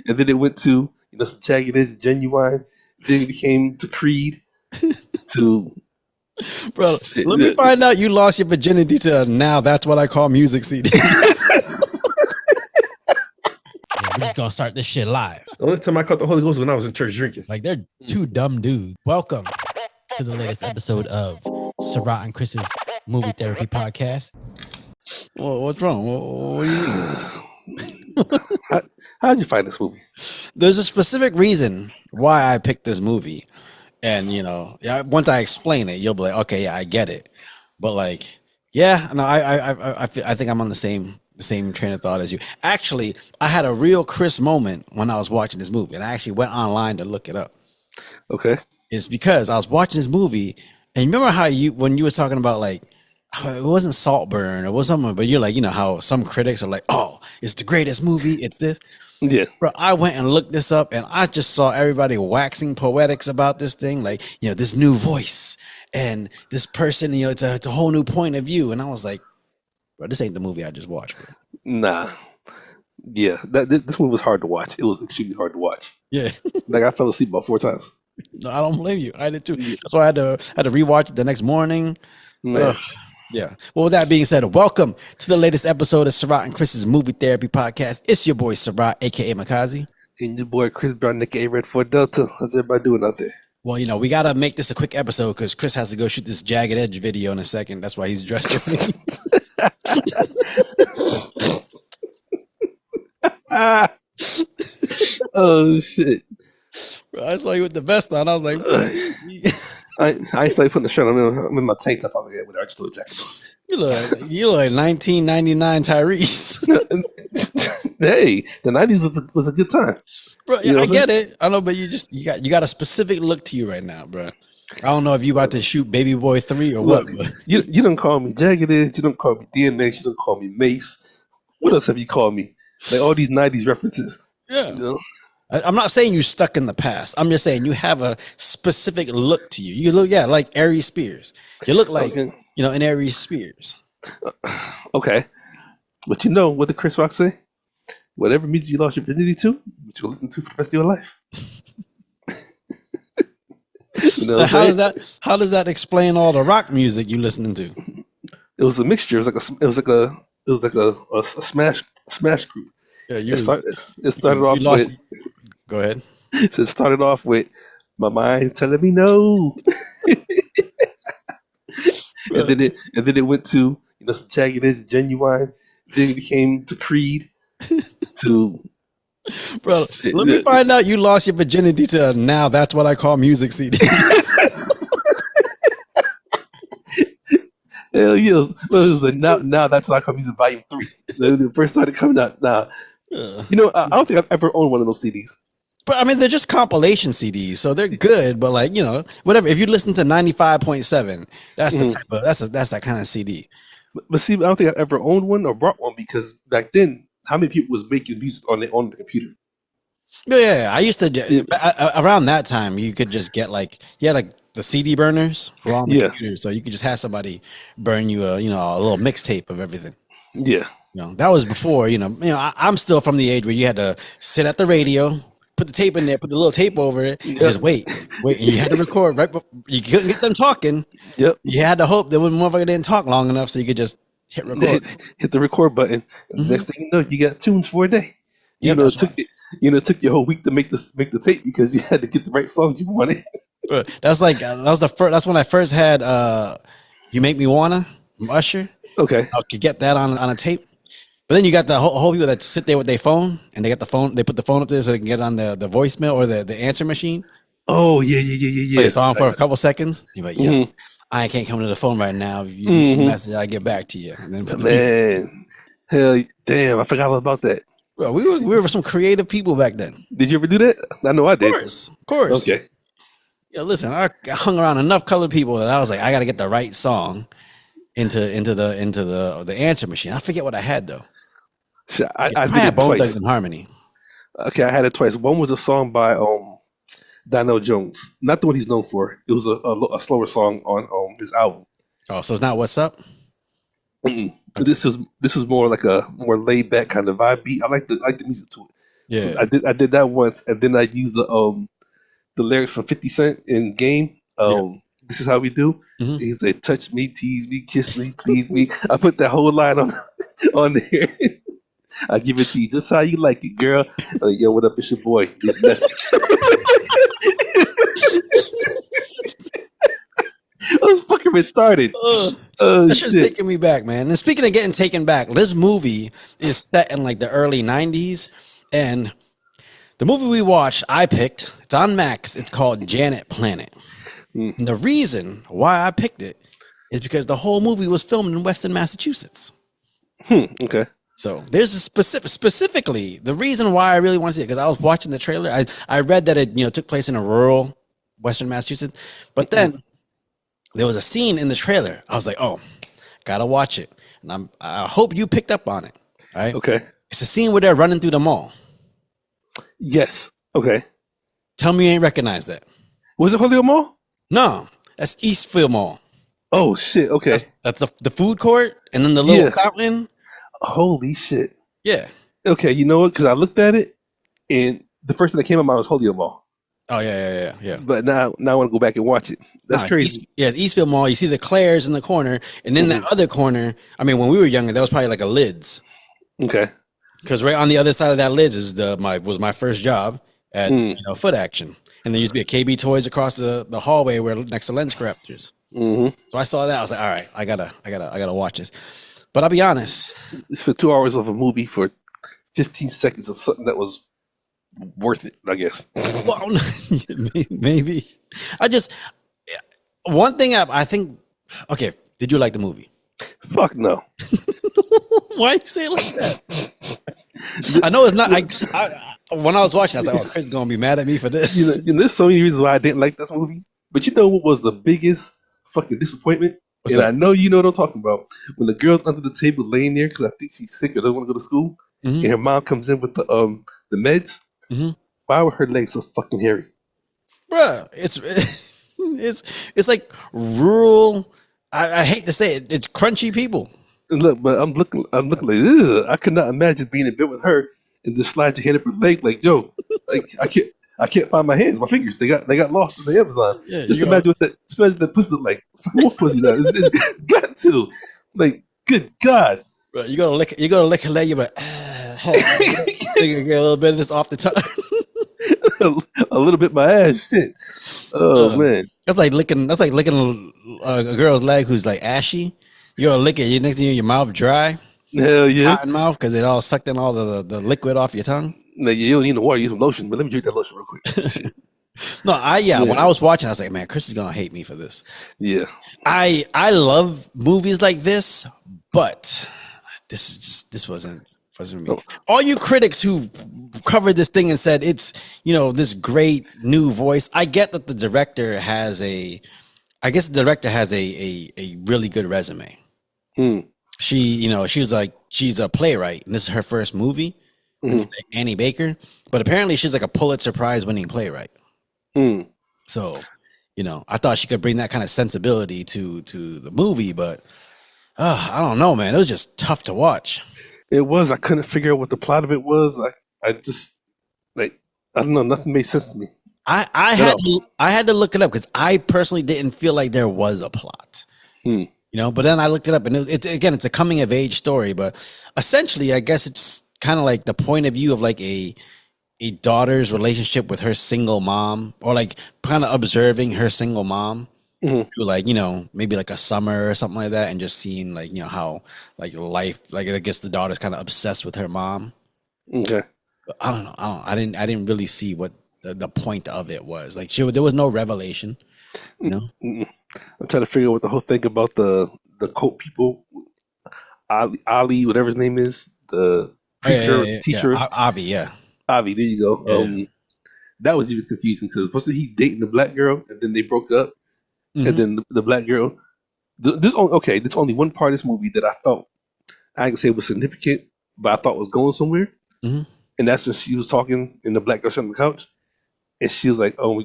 and then it went to some Jagged Edge, Genuine. Then it became to Creed to Bro, shit. let me find out you lost your virginity to Now That's What I Call Music CD. We're just gonna start this shit live. The only time I caught the Holy Ghost was when I was in church drinking. Like, they're two dumb dudes. Welcome to the latest episode of Sarat and Chris's Movie Therapy Podcast. Well, what's wrong? What do you mean? How did you find this movie? There's a specific reason why I picked this movie. And, once I explain it, you'll be like, okay, yeah, I get it. But I think I'm on the same train of thought as you. Actually, I had a real Chris moment when I was watching this movie, and I actually went online to look it up. Okay. It's because I was watching this movie, and you remember how when you were talking about it wasn't Saltburn, it was something, but you're like, how some critics are like, oh, it's the greatest movie, it's this. Yeah. Bro, I went and looked this up, and I just saw everybody waxing poetics about this thing, this new voice and this person, it's a whole new point of view. And I was like, bro, this ain't the movie I just watched, bro. Nah. Yeah, this movie was hard to watch. It was extremely hard to watch. Yeah. I fell asleep about 4 times. No, I don't blame you. I did too. That's why I had to rewatch it the next morning. Yeah. Well, with that being said, welcome to the latest episode of Sarat and Chris's Movie Therapy Podcast. It's your boy Sarat, aka Makazi. And your boy Chris Brown, aka Red 4 Delta. How's everybody doing out there? Well, we gotta make this a quick episode because Chris has to go shoot this Jagged Edge video in a second. That's why he's dressed differently. Oh shit! Bro, I saw you with the vest on. I was like, I ain't like putting the shirt on. I'm in my tank top. With I just threw a jacket on. You look like 1999 Tyrese. Hey, the 90s was a good time, bro. Yeah, I get it. I know, but you got a specific look to you right now, bro. I don't know if you about to shoot Baby Boy 3 or what. But. You don't call me Jagged Edge. You don't call me DMX. You don't call me Mace. What else have you called me? Like all these 90s references. Yeah. I'm not saying you're stuck in the past. I'm just saying you have a specific look to you. You look, like Aries Spears. You look like, an Aries Spears. Okay. But you know what did Chris Rock say? Whatever music you lost your virginity to, you'll listen to for the rest of your life. How does that explain all the rock music you listening to? It was a mixture. It was like a smash group. Yeah, it started off with. Go ahead. So it started off with my mind's telling me no, and then it went to some Jagged Edge, Genuine. Then it became to Creed to. Bro, let me find out you lost your virginity to Now That's What I Call Music CD. Hell yeah! It was like now That's What I Call Music Volume 3. So when it first started coming out. Now, I don't think I've ever owned one of those CDs. But I mean, they're just compilation CDs, so they're good. But whatever. If you listen to 95.7, that's the type of that's that kind of CD. But see, I don't think I've ever owned one or brought one because back then, how many people was making music on the computer? Yeah, I used to. Around that time, you could just get the CD burners were on the computer, so you could just have somebody burn you a little mixtape of everything. Yeah, that was before. I'm still from the age where you had to sit at the radio, put the tape in there, put the little tape over it, and just wait, and you had to record right. You couldn't get them talking. Yep. You had to hope that one motherfucker didn't talk long enough, so you could just hit record. Hit the record button. And next thing you know, you got tunes for a day. It took you a whole week to make the tape because you had to get the right songs you wanted. That's that's when I first had "You Make Me Wanna" from Usher. Okay, I could get that on a tape. But then you got the whole people that sit there with their phone and they got the phone. They put the phone up there so they can get on the voicemail or the answer machine. Oh yeah. Play a song for a couple seconds. You're like, I can't come to the phone right now. If you leave a message, I'll get back to you. And then man, hell damn, I forgot all about that. Bro, we were some creative people back then. Did you ever do that? I know I did. Of course. Okay. Yeah, listen, I hung around enough colored people that I was like, I got to get the right song into the answer machine. I forget what I had though. I did had it Bone twice. Thugs and Harmony. Okay, I had it twice. One was a song by Donnell Jones, not the one he's known for. It was a slower song on his album. Oh, so it's not What's Up? This is more like a more laid back kind of vibe beat. I like the music to it. Yeah. So I did that once, and then I used the lyrics from 50 Cent in Game. Yeah. This is how we do. Hmm. He said, "Touch me, tease me, kiss me, please me." I put that whole line on on there. I give it to you just how you like it, girl. Yo, what up? It's your boy. Leave a message. I was fucking retarded. Oh That's just shit. taking me back, man. And speaking of getting taken back, this movie is set in like the early 90s. And the movie we watched, I picked, it's on Max. It's called Janet Planet. Mm. And the reason why I picked it is because the whole movie was filmed in Western Massachusetts. Okay. So there's a specifically the reason why I really want to see it, because I was watching the trailer. I read that it took place in a rural Western Massachusetts, but then there was a scene in the trailer. I was like, oh, gotta watch it, and I hope you picked up on it. All right. Okay. It's a scene where they're running through the mall. Yes. Okay. Tell me you ain't recognize that. Was it Holyoke Mall? No, that's Eastfield Mall. Oh shit. Okay. That's the food court, and then the little fountain. Holy shit. Yeah. Okay. You know what? Because I looked at it, and the first thing that came to mind was Holyoke Mall. Oh yeah. But now I want to go back and watch it. That's crazy. It's Eastfield Mall. You see the Claire's in the corner, and in that other corner, I mean, when we were younger, that was probably like a Lids. Okay. Because right on the other side of that Lids is was my first job at Foot Action, and there used to be a KB Toys across the hallway where next to Lens Crafters. So I saw that. I was like, all right, I gotta watch this. But I'll be honest. It's for 2 hours of a movie for 15 seconds of something that was worth it, I guess. Well, maybe. One thing I think. Okay, did you like the movie? Fuck no. Why you say it like that? I know it's not. When I was watching, I was like, "Oh, Chris is gonna be mad at me for this." There's so many reasons why I didn't like this movie. But you know what was the biggest fucking disappointment? What's and that? I know you know what I'm talking about. When the girl's under the table laying there because I think she's sick or doesn't want to go to school, and her mom comes in with the meds. Why were her legs so fucking hairy? Bruh, it's like rural. I hate to say it, it's crunchy people. And look, but I'm looking like, ugh, I could not imagine being in bed with her and just slide your hand up her leg like, yo, like I can't find my hands, my fingers. They got lost in the Amazon. Yeah, Just imagine that pussy look like. What pussy that? It's got to. Like, good God. Bro, you gotta lick her leg. You're like, you get a little bit of this off the top. A little bit my ass, shit. Oh man, That's like licking a girl's leg who's like ashy. You gotta lick it. You next thing your mouth dry, hell yeah. cotton mouth, because it all sucked in all the liquid off your tongue. No, you don't need no water. Use some lotion. But let me drink that lotion real quick. No, when I was watching, I was like, man, Chris is gonna hate me for this. Yeah, I love movies like this, but this wasn't me. All you critics who covered this thing and said it's this great new voice. I get that the director has a really good resume. She's a playwright, and this is her first movie. Like Annie Baker, but apparently she's like a Pulitzer Prize winning playwright. So, I thought she could bring that kind of sensibility to the movie, but I don't know, man. It was just tough to watch. it was. I couldn't figure out what the plot of it was. I just I don't know. Nothing made sense to me. I had to look it up because I personally didn't feel like there was a plot. But then I looked it up, and it's a coming of age story, but essentially, I guess it's kind of like the point of view of like a daughter's relationship with her single mom, or like kind of observing her single mom through like maybe like a summer or something like that, and just seeing like how like life, like I guess the daughter's kind of obsessed with her mom. Okay. But I don't know. I didn't really see what the point of it was. Like there was no revelation. I'm trying to figure out what the whole thing about the cult people, Ali, whatever his name is, the preacher, teacher, Avi, yeah. Avi. There you go. Yeah. That was even confusing because supposed to he dating the black girl, and then they broke up, and then the black girl. There's only one part of this movie that I felt I can say was significant, but I thought was going somewhere, and that's when she was talking, and the black girl sat on the couch, and she was like, "Oh,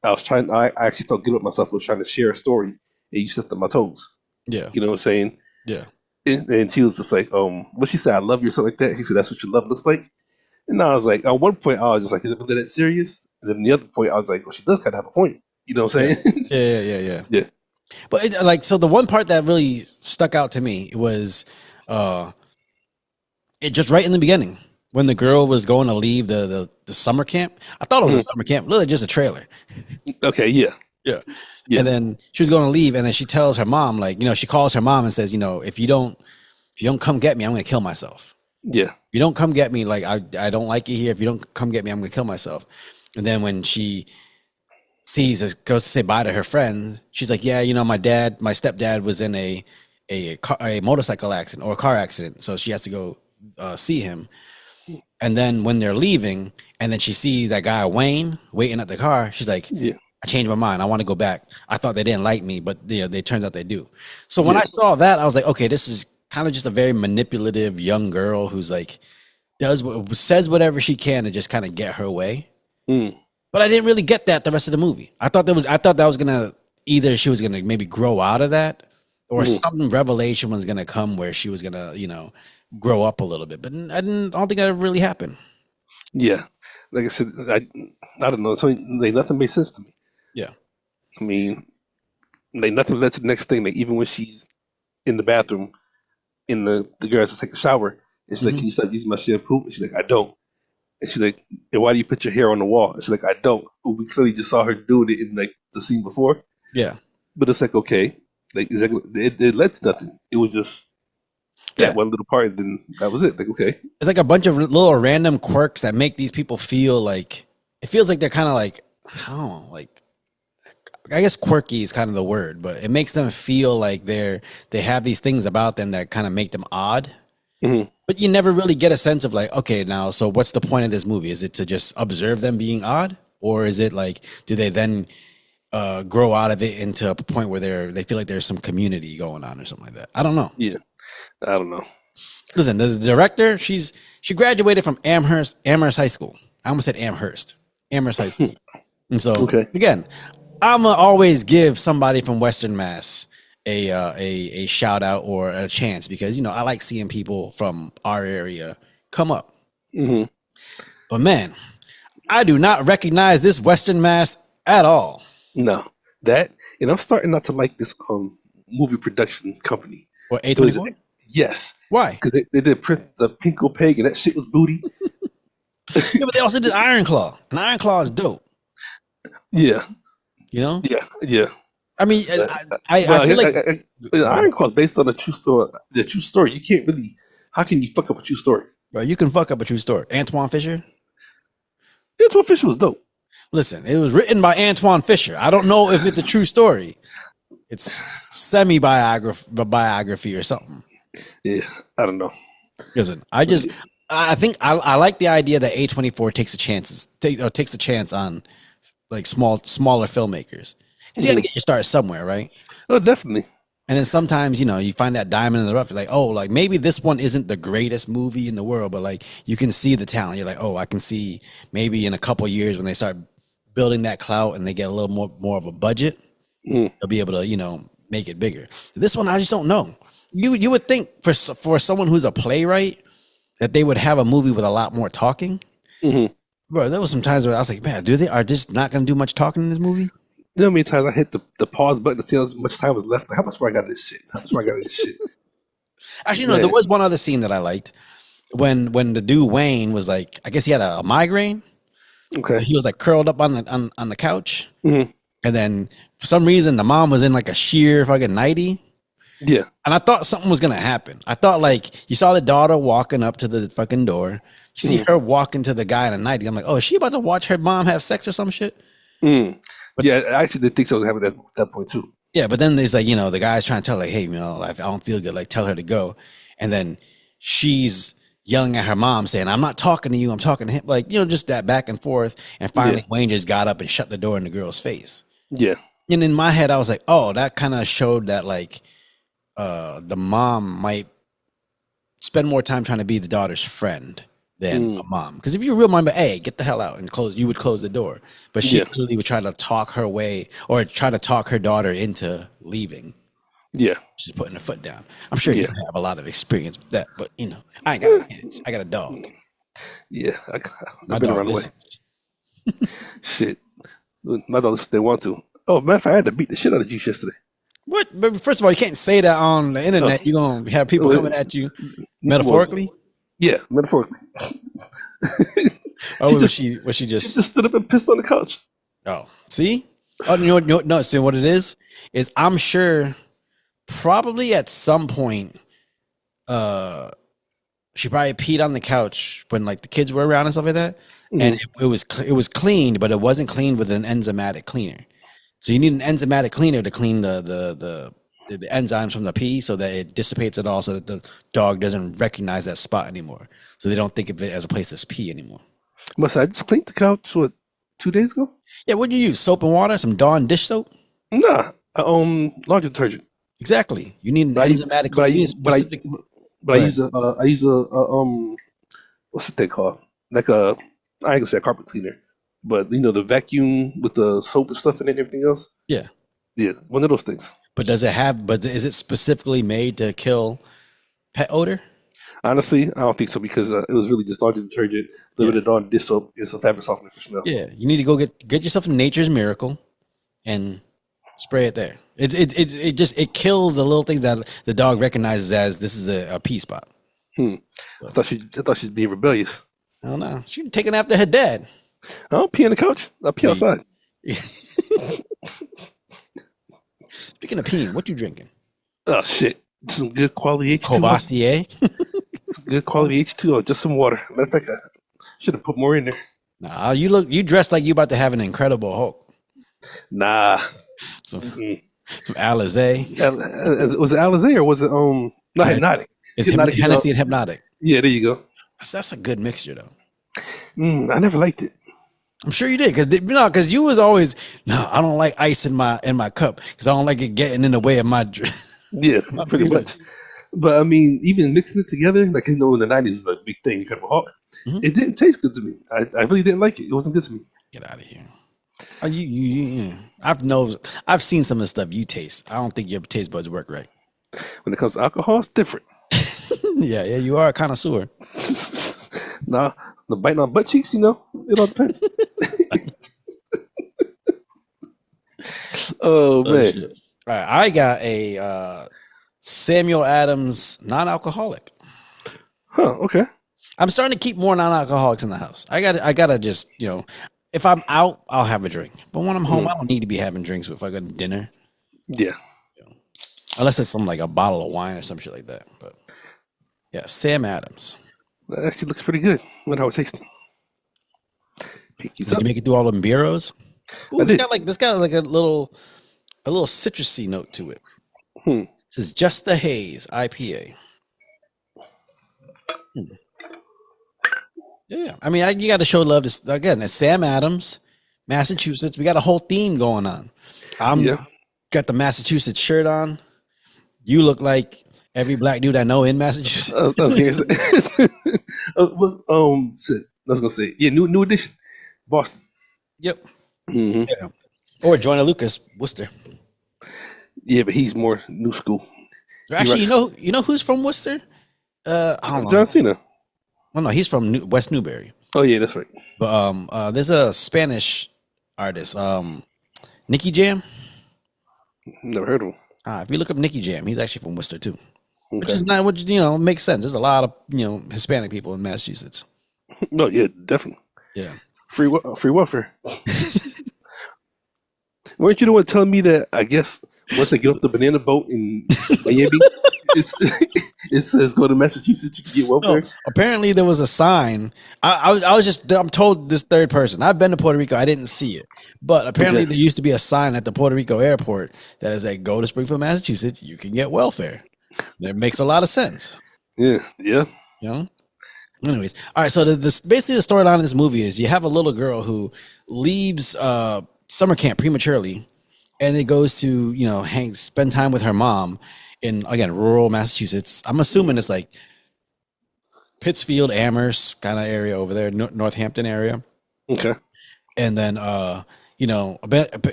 I actually felt good about myself. I was trying to share a story, and you stepped on my toes." Yeah. You know what I'm saying? Yeah. And she was just like, what she said, "I love you," or something like that. She said, "That's what your love looks like." And I was like, at one point, I was just like, is it really that serious? And then the other point, I was like, well, she does kind of have a point. You know what I'm Yeah. saying? Yeah. Yeah. But like, so the one part that really stuck out to me was, it just right in the beginning when the girl was going to leave the summer camp. I thought it was a summer camp, literally just a trailer. Okay. Yeah. Yeah. Yeah. And then she was going to leave, and then she tells her mom, like, she calls her mom and says, if you don't come get me, I'm going to kill myself. Yeah. If you don't come get me, like, I don't like you here. If you don't come get me, I'm going to kill myself. And then when she goes to say bye to her friends, she's like, yeah, my stepdad was in a motorcycle accident or a car accident, so she has to go see him. And then when they're leaving, and then she sees that guy Wayne waiting at the car, she's like, Yeah. I changed my mind. I want to go back. I thought they didn't like me, but they turns out they do. So when I saw that, I was like, okay, this is kind of just a very manipulative young girl who's like says whatever she can to just kind of get her way. But I didn't really get that the rest of the movie. I thought that was gonna, either she was gonna maybe grow out of that, or some revelation was gonna come where she was gonna, grow up a little bit. But I don't think that really happened. Yeah. Like I said, I don't know. So like nothing made sense to me. Yeah. I mean, like nothing led to the next thing. Like even when she's in the bathroom, in the girls to take a shower, and she's like, "Can you stop using my shampoo?" And she's like, "I don't." And she's like, "And why do you put your hair on the wall?" And she's like, "I don't." But we clearly just saw her doing it in like the scene before. Yeah. But it's like, okay, like exactly, it led to nothing. It was just that one little part, and then that was it. Like, okay, it's like a bunch of little random quirks that make these people feel like, it feels like they're kind of like, I don't know, like, I guess quirky is kind of the word, but it makes them feel like they have these things about them that kind of make them odd. But you never really get a sense of like, okay, now, so what's the point of this movie? Is it to just observe them being odd, or is it like, do they then grow out of it into a point where they feel like there's some community going on or something like that? I don't know. Yeah, I don't know. Listen, the director, she graduated from Amherst High School. I almost said Amherst High School. And so again, I'm gonna always give somebody from Western Mass a shout out or a chance, because I like seeing people from our area come up. But man, I do not recognize this Western Mass at all. No, that, and I'm starting not to like this movie production company. What, A24? Yes. Why? Because they did Prince the Pinko Peg, and that shit was booty. Yeah, but they also did Iron Claw, and Iron Claw is dope. Yeah. Yeah. I mean, I feel like Iron Claw is based on a true story. The true story. You can't really. How can you fuck up a true story? Bro, you can fuck up a true story. Antoine Fisher. Antoine Fisher was dope. Listen, it was written by Antoine Fisher. I don't know if it's a true story. It's biography or something. Yeah, I don't know. Listen, I think I like the idea that A24 takes a chance on like smaller filmmakers. Because you got to get your start somewhere, right? Oh, definitely. And then sometimes, you find that diamond in the rough. You're like, oh, like maybe this one isn't the greatest movie in the world, but like you can see the talent. You're like, oh, I can see maybe in a couple years when they start building that clout and they get a little more of a budget, they'll be able to, make it bigger. This one, I just don't know. You would think for someone who's a playwright that they would have a movie with a lot more talking. Bro, there was some times where I was like, man, are just not going to do much talking in this movie? You know how many times I hit the pause button to see how much time was left? Like, how much more I got of this shit? Actually, no, there was one other scene that I liked. When the dude Wayne was like, I guess he had a migraine. Okay. He was like curled up on the couch. And then for some reason, the mom was in like a sheer fucking nightie. Yeah. And I thought something was going to happen. I thought like you saw the daughter walking up to the fucking door. You see her walking to the guy in a nightie. I'm like, oh, is she about to watch her mom have sex or some shit? But yeah, I actually did think so was happening at that point too. Yeah, but then there's like, the guy's trying to tell her, like, hey, I don't feel good. Like, tell her to go. And then she's yelling at her mom saying, I'm not talking to you. I'm talking to him. Like, just that back and forth. And finally, Wayne just got up and shut the door in the girl's face. Yeah. And in my head, I was like, oh, that kind of showed that like the mom might spend more time trying to be the daughter's friend than a mom. Because if you're a real mom, hey, get the hell out and you would close the door. But she really would try to talk her way or try to talk her daughter into leaving. Yeah. She's putting her foot down. I'm sure you have a lot of experience with that, but I ain't got hands. I got a dog. Yeah, My I've been dog around the way. listens. Shit, my dogs they want to. Oh, matter of fact, I had to beat the shit out of Juice yesterday. What? But first of all, you can't say that on the Oh, internet. You're gonna have people coming at you well, metaphorically. yeah, metaphorically. Oh, she was just she? Was she she just? just stood up and pissed on the couch. Oh, see? Oh, no. See what it is I'm sure probably at some point, uh, she probably peed on the couch when like the kids were around and stuff like that, and Mhm. it was cleaned, but it wasn't cleaned with an enzymatic cleaner. So you need an enzymatic cleaner to clean the enzymes from the pee so that it dissipates it all, so that the dog doesn't recognize that spot anymore, so they don't think of it as a place that's pee anymore. Must I just cleaned the couch? What 2 days ago? Yeah, what'd you use? Soap and water, some Dawn dish soap. Nah, laundry detergent. Exactly. You need an But I, enzymatic but cleaner. You need I, a but I, specific. but Go ahead. I use a what's the thing called? Like a, I ain't gonna say a carpet cleaner, but the vacuum with the soap and stuff in it and everything else. Yeah, Yeah, one of those things. but does it have? But is it specifically made to kill pet odor? Honestly, I don't think so because it was really just laundry detergent, a little Yeah, bit of Dawn dish soap, and some fabric softener for smell. yeah. You need to go get yourself a Nature's Miracle and spray it there. It just it kills the little things that the dog recognizes as this is a pee spot. Hmm. So I thought she'd be rebellious. I don't know. She's taking after her dad. I don't pee on the couch. I pee Yeah, outside. Speaking of peeing, what you drinking? Oh shit! Some good quality H2O. Courvoisier? Some good quality H2O. Just some water. Matter of fact, I should have put more in there. Nah, you dressed like you about to have an Incredible Hulk. Nah. Some Mm-mm. Alizé. Was it Alizé or was it not hypnotic? It's Hypnotic. Hennessy and Hypnotic. Yeah, there you go. That's a good mixture though. I never liked it. I'm sure you did because you was always no. I don't like ice in my cup because I don't like it getting in the way of my drink. Yeah, pretty much. But I mean, even mixing it together, like in the '90s was a big thing. Incredible Hulk. Mhm. It didn't taste good to me. I really didn't like it. It wasn't good to me. Get out of here. Oh, you. I've seen some of the stuff you taste. I don't think your taste buds work right. When it comes to alcohol, it's different. Yeah, you are a connoisseur. Nah, the biting on butt cheeks, it all depends. Oh man. Shit. All right, I got a Samuel Adams non-alcoholic. Huh, okay. I'm starting to keep more non-alcoholics in the house. I gotta just if I'm out, I'll have a drink. But when I'm home, I don't need to be having drinks if I go to dinner, Yeah. unless it's like a bottle of wine or some shit like that. But yeah, Sam Adams. That actually looks pretty good. Wonder how it tastes. Pinkies Did up. you make it through all them bureaus? Ooh, I it's did. got like a little citrusy note to it. Hmm. This is Just the Haze IPA. Yeah, I mean, you got to show love to again. It's Sam Adams, Massachusetts. We got a whole theme going on. Yeah. Got the Massachusetts shirt on. You look like every black dude I know in Massachusetts. I was gonna say. I was gonna say. Yeah, new edition, Boston. Yep. Hmm. Yeah. Or Joyner Lucas, Worcester. Yeah, but he's more new school. Actually, you know who's from Worcester? I don't know. John Cena. Well, no, he's from West Newbury. Oh yeah, that's right. But there's a Spanish artist, Nicky Jam. Never heard of him. If you look up Nicky Jam, he's actually from Worcester too. Okay. Which is not, which makes sense. There's a lot of Hispanic people in Massachusetts. No, yeah, definitely. Yeah. Free welfare. Weren't you the one telling me that? I guess once they get off the banana boat in Miami, it says go to Massachusetts, you can get welfare. No, apparently there was a sign. I'm told this third person. I've been to Puerto Rico. I didn't see it, but apparently there used to be a sign at the Puerto Rico airport that is like, go to Springfield, Massachusetts. You can get welfare. That makes a lot of sense. Yeah. Anyways, all right. So basically the storyline of this movie is you have a little girl who leaves summer camp prematurely, and it goes to spend time with her mom in again rural Massachusetts. I'm assuming it's like Pittsfield, Amherst kind of area over there, Northampton area. Okay. And then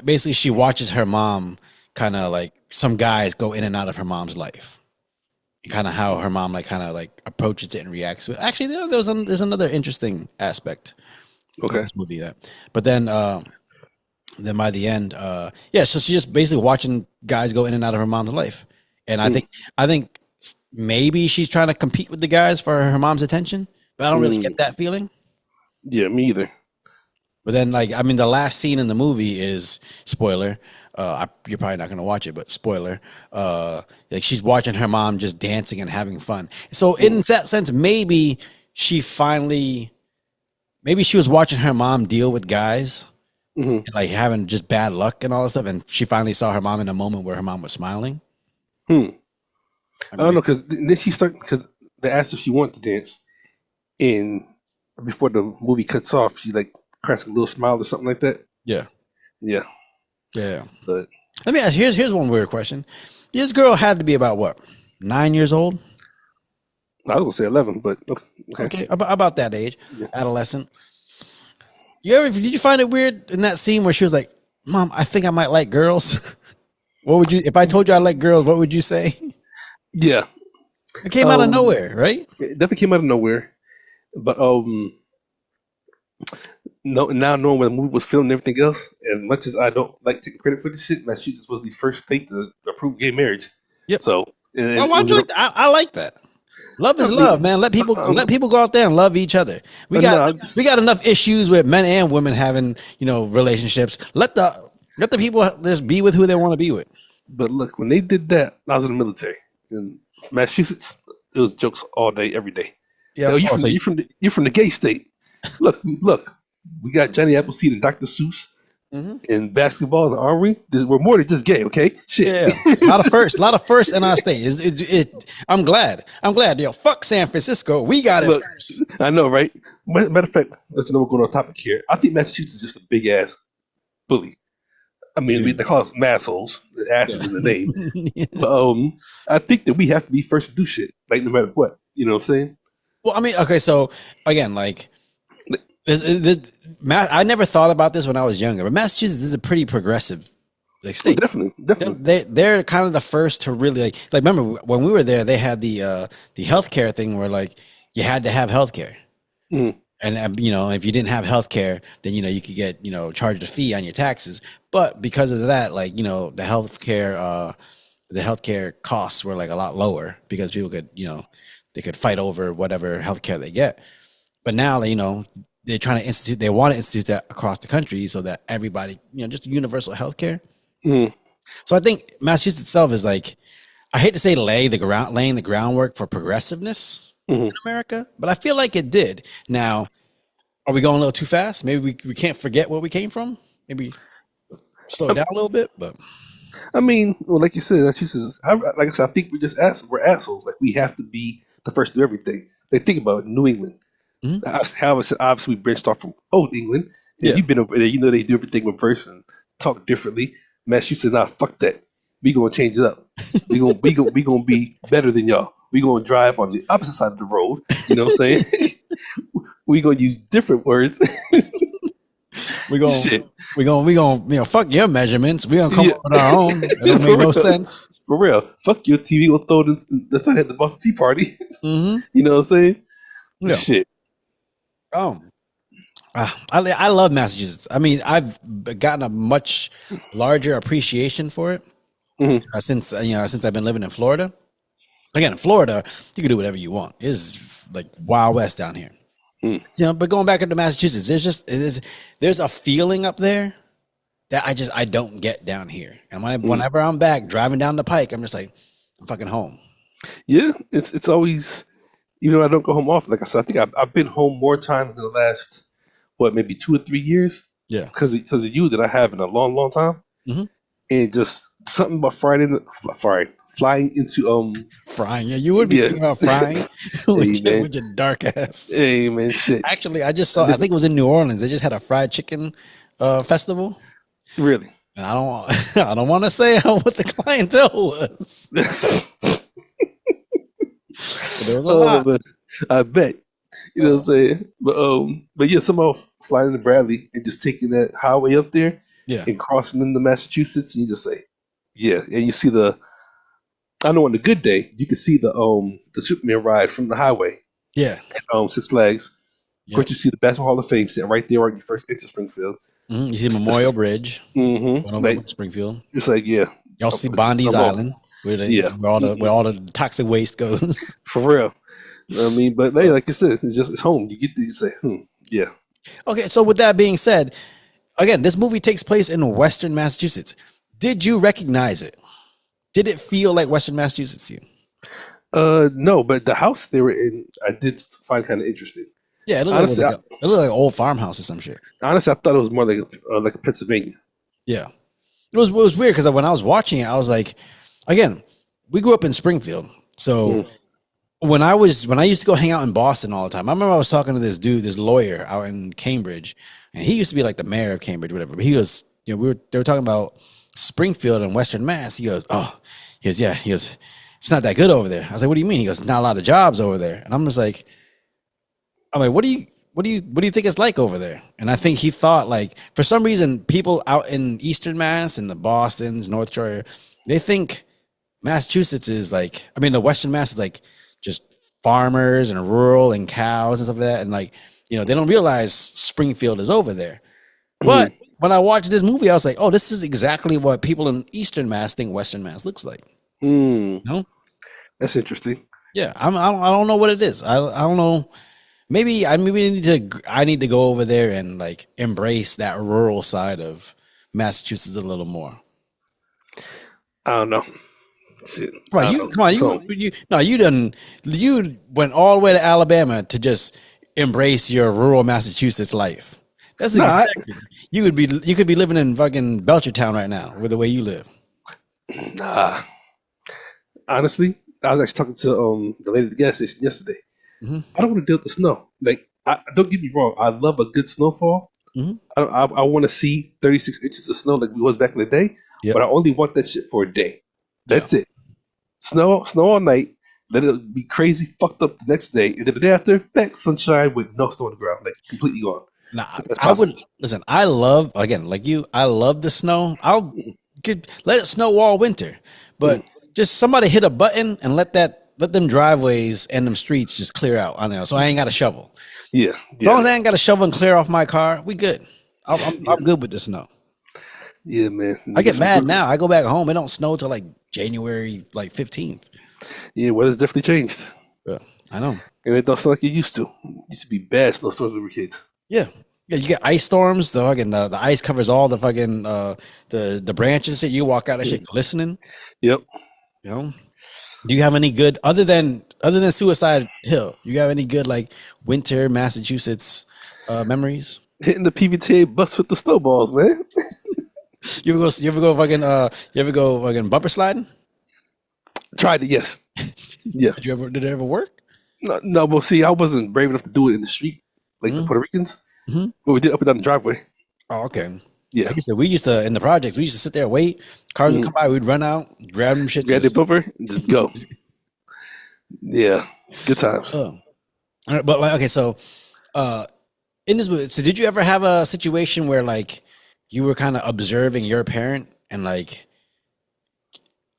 basically she watches her mom kind of like some guys go in and out of her mom's life. kind of how her mom like kind of like approaches it and reacts to it. Actually, there's another interesting aspect of Okay. this movie but then by the end, yeah, so she's just basically watching guys go in and out of her mom's life, and I think maybe she's trying to compete with the guys for her mom's attention, but I don't really get that feeling. Yeah, me either. But then, like, I mean, the last scene in the movie is spoiler. You're probably not going to watch it, but spoiler. Like she's watching her mom just dancing and having fun. So in that sense, maybe she was watching her mom deal with guys and like having just bad luck and all this stuff, and she finally saw her mom in a moment where her mom was smiling. I don't know, because then she started, because they asked if she wanted to dance, and before the movie cuts off, she like cracks a little smile or something like that. Yeah. But Let me ask. Here's one weird question. This girl had to be about what, 9 years old? I was gonna say 11, but Okay, about that age, Yeah. adolescent. Did you find it weird in that scene where she was like, "Mom, I think I might like girls"? What would you, if I told you I like girls, what would you say? Yeah, It came out of nowhere, right? it definitely came out of nowhere. But no, now knowing when the movie was filmed and everything else, as much as I don't like taking credit for this shit, Massachusetts was the first state to approve gay marriage. Yep. So, Why would you like that? I like that. Love is love, man. Let people go out there and love each other. We got enough issues with men and women having, relationships. Let the people just be with who they want to be with. But look, when they did that, I was in the military in Massachusetts. It was jokes all day, every day. Yeah, Yo, you're from the gay state. Look, we got Johnny Appleseed and Dr. Seuss in basketball and the armory. We're more than just gay, okay? Shit. Yeah, a lot of firsts in our state. I'm glad. Yo, fuck San Francisco. We got it first. I know, right? Matter of fact, let's know we're going on topic here. I think Massachusetts is just a big ass bully. I mean, they call us massholes. The ass is in the name. But I think that we have to be first to do shit, like no matter what. You know what I'm saying? Well, I mean, okay, so again, like, I never thought about this when I was younger, but Massachusetts is a pretty progressive state. Oh, definitely. They're kind of the first to really like remember when we were there, they had the healthcare thing where like you had to have healthcare. And if you didn't have healthcare, then you could get charged a fee on your taxes. But because of that, like the healthcare costs were like a lot lower because people could they could fight over whatever healthcare they get. But now they're trying to institute. They want to institute that across the country so that everybody just universal healthcare. So I think Massachusetts itself is like, I hate to say laying the groundwork for progressiveness in America, but I feel like it did. Now, are we going a little too fast? Maybe we can't forget where we came from. Maybe slow it down a little bit. But I mean, well, like you said, like I said, I think we're assholes. Like we have to be the first to do everything. They think about New England. How it's obviously branched off from Old England. Yeah. You've been over there, they do everything reverse and talk differently. Massachusetts, nah, fuck that. We gonna change it up. We gonna be better than y'all. We gonna drive on the opposite side of the road. You know what I'm saying? We gonna use different words. we gonna fuck your measurements. We gonna come up with our own. It don't make no sense. For real. Fuck your TV. We'll throw it in. That's why I had the Boston Tea Party. You know what I'm saying? Yeah. Shit. I love Massachusetts. I mean, I've gotten a much larger appreciation for it since I've been living in Florida. Again, in Florida, you can do whatever you want. It's like Wild West down here. But going back into Massachusetts, there's a feeling up there that I don't get down here. And whenever I'm back driving down the pike, I'm just like, I'm fucking home. Yeah, it's always, even though I don't go home often. Like I said, I think I've been home more times in the last maybe 2 or 3 years. Yeah, because of you that I have in a long, long time. And just something about flying into frying. Yeah, you would be thinking about frying with your dark ass. Hey man, shit. Actually, I just saw. I think it was in New Orleans. They just had a fried chicken festival. Really? And I don't want to say what the clientele was. There was a lot. But I bet. You know what I'm saying? But yeah, somehow flying into Bradley and just taking that highway up there, and crossing into Massachusetts, and you just say, yeah, and you see the I know on a good day you can see the Superman ride from the highway. Yeah. Six Flags. Of Yep. course, you see the Basketball Hall of Fame sitting right there when you first enter Springfield. You see Memorial Bridge going over Like Springfield. it's like yeah, Y'all see Bondi's I'm on. Island where Yeah, where all the toxic waste goes. for real. I mean, but hey, like you said, it's home. You get to say, yeah. Okay, so with that being said, again, this movie takes place in Western Massachusetts. Did you recognize it? Did it feel like Western Massachusetts to you? No, but the house they were in, I did find kind of interesting. Yeah, it looked Honestly, like it looked like an old farmhouse or some shit. honestly, I thought it was more like a Pennsylvania. Yeah, it was weird because when I was watching it, I was like, again, we grew up in Springfield, so when I used to go hang out in Boston all the time, I remember I was talking to this dude, this lawyer out in Cambridge, and he used to be like the mayor of Cambridge, whatever. But he was, they were talking about Springfield and Western Mass. He goes, it's not that good over there. I was like, what do you mean? He goes, not a lot of jobs over there. And I'm like, what do you think it's like over there? And I think he thought like for some reason people out in Eastern Mass and the Bostons, North Shore, they think Massachusetts is like, I mean, the Western Mass is like just farmers and rural and cows and stuff like that. And like, they don't realize Springfield is over there. But when I watched this movie, I was like, oh, this is exactly what people in Eastern Mass think Western Mass looks like. No, that's interesting. Yeah, I don't know what it is. I don't know. Maybe I need to go over there and like embrace that rural side of Massachusetts a little more. I don't know. Shit. You went all the way to Alabama to just embrace your rural Massachusetts life. That's exactly. You could be living in fucking Belchertown right now with the way you live. Nah. Honestly, I was actually talking to the lady at the gas station yesterday. I don't want to deal with the snow. Like, don't get me wrong. I love a good snowfall. I want to see 36 inches of snow like we was back in the day. Yep. But I only want that shit for a day. That's it. Snow all night. Let it be crazy, fucked up the next day, and then the day after, back sunshine with no snow on the ground, like completely gone. Nah, I would listen. I love I love the snow. Let it snow all winter, but just somebody hit a button and let them driveways and them streets just clear out on there, so I ain't got to shovel. Yeah, as long as I ain't got to shovel and clear off my car, we good. I'm good with the snow. Yeah, man. I get mad now. I go back home. It don't snow till like January 15th. Yeah, weather's definitely changed. Yeah, I know. And it don't sound like it used to. It used to be bad snowstorms when we were kids. Yeah. Yeah, you get ice storms. The ice covers all the fucking the branches that you walk out of shit glistening. Yep. Do you have any good other than Suicide Hill? You have any good like winter Massachusetts memories? Hitting the PVTA bus with the snowballs, man. You ever go fucking bumper sliding? Tried it, yes. Yeah. Did it ever work? No, but see, I wasn't brave enough to do it in the street like the Puerto Ricans. But we did up and down the driveway. Oh, okay. Yeah. Like I said, we used to in the projects. We used to sit there, wait. Cars would come by. We'd run out, grab them shit, grab the bumper, and just go. Yeah, good times. All right, but like, okay, so in this movie, so did you ever have a situation where like you were kind of observing your parent and like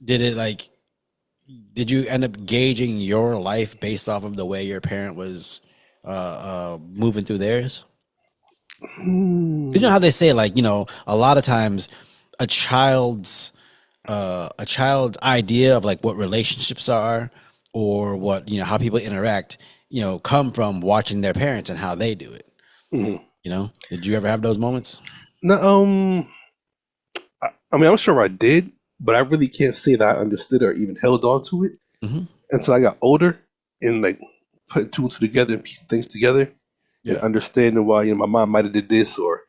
did you end up gauging your life based off of the way your parent was moving through theirs? You know how they say like, a lot of times a child's idea of like what relationships are or what, how people interact, come from watching their parents and how they do it. Did you ever have those moments? No, I mean, I'm sure I did, but I really can't say that I understood or even held on to it until I got older and like putting two and two together and piecing things together and understanding why my mom might have did this or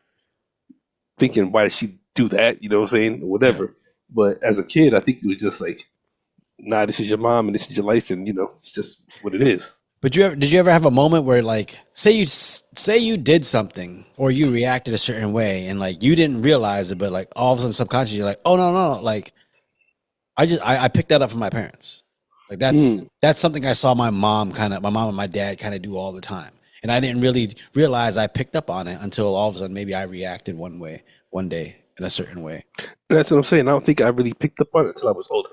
thinking why did she do that, you know what I'm saying, or whatever. But as a kid, I think it was just like, nah, this is your mom and this is your life, and it's just what it is. But did you ever have a moment where like say you did something or you reacted a certain way and like you didn't realize it, but like all of a sudden subconsciously you're like, oh no, like I picked that up from my parents. Like that's something I saw my mom and my dad kind of do all the time. And I didn't really realize I picked up on it until all of a sudden maybe I reacted one day in a certain way. That's what I'm saying. I don't think I really picked up on it until I was older.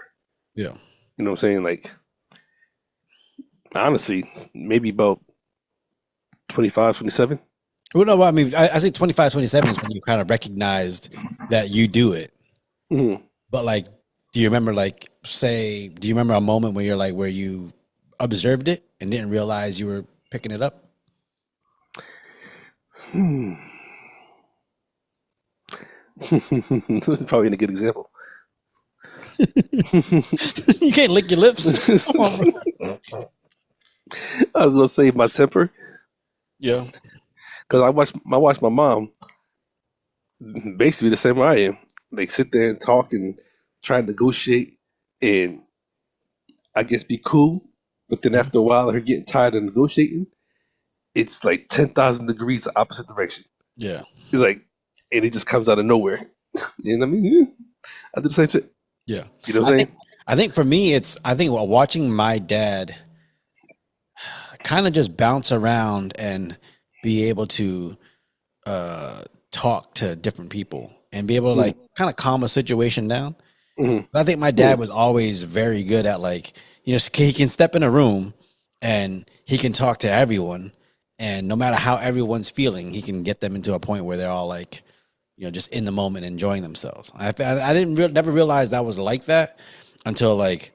Yeah. You know what I'm saying? Like, honestly, maybe about 25, 27. Well, no, I mean, I say 25, 27 is when you kind of recognized that you do it. Mm-hmm. But like, do you remember, like, do you remember a moment where you're like, where you observed it and didn't realize you were picking it up? Hmm. This is probably a good example. You can't lick your lips. Come on, bro. I was gonna save my temper Yeah. because I watched my mom basically the same way I am. They sit there and talk and try and negotiate and I guess be cool. But then after a while, her getting tired of negotiating, it's like 10,000 degrees the opposite direction. Yeah. It's like, and it just comes out of nowhere. You know what I mean? Yeah, I do the same shit. Yeah. You know what I I'm think saying? I think for me, I think watching my dad kind of just bounce around and be able to talk to different people and be able to like kind of calm a situation down. Mm-hmm. I think my dad was always very good at, like, he can step in a room and he can talk to everyone, and no matter how everyone's feeling, he can get them into a point where they're all like, just in the moment, enjoying themselves. I didn't never realize that was like that until, like,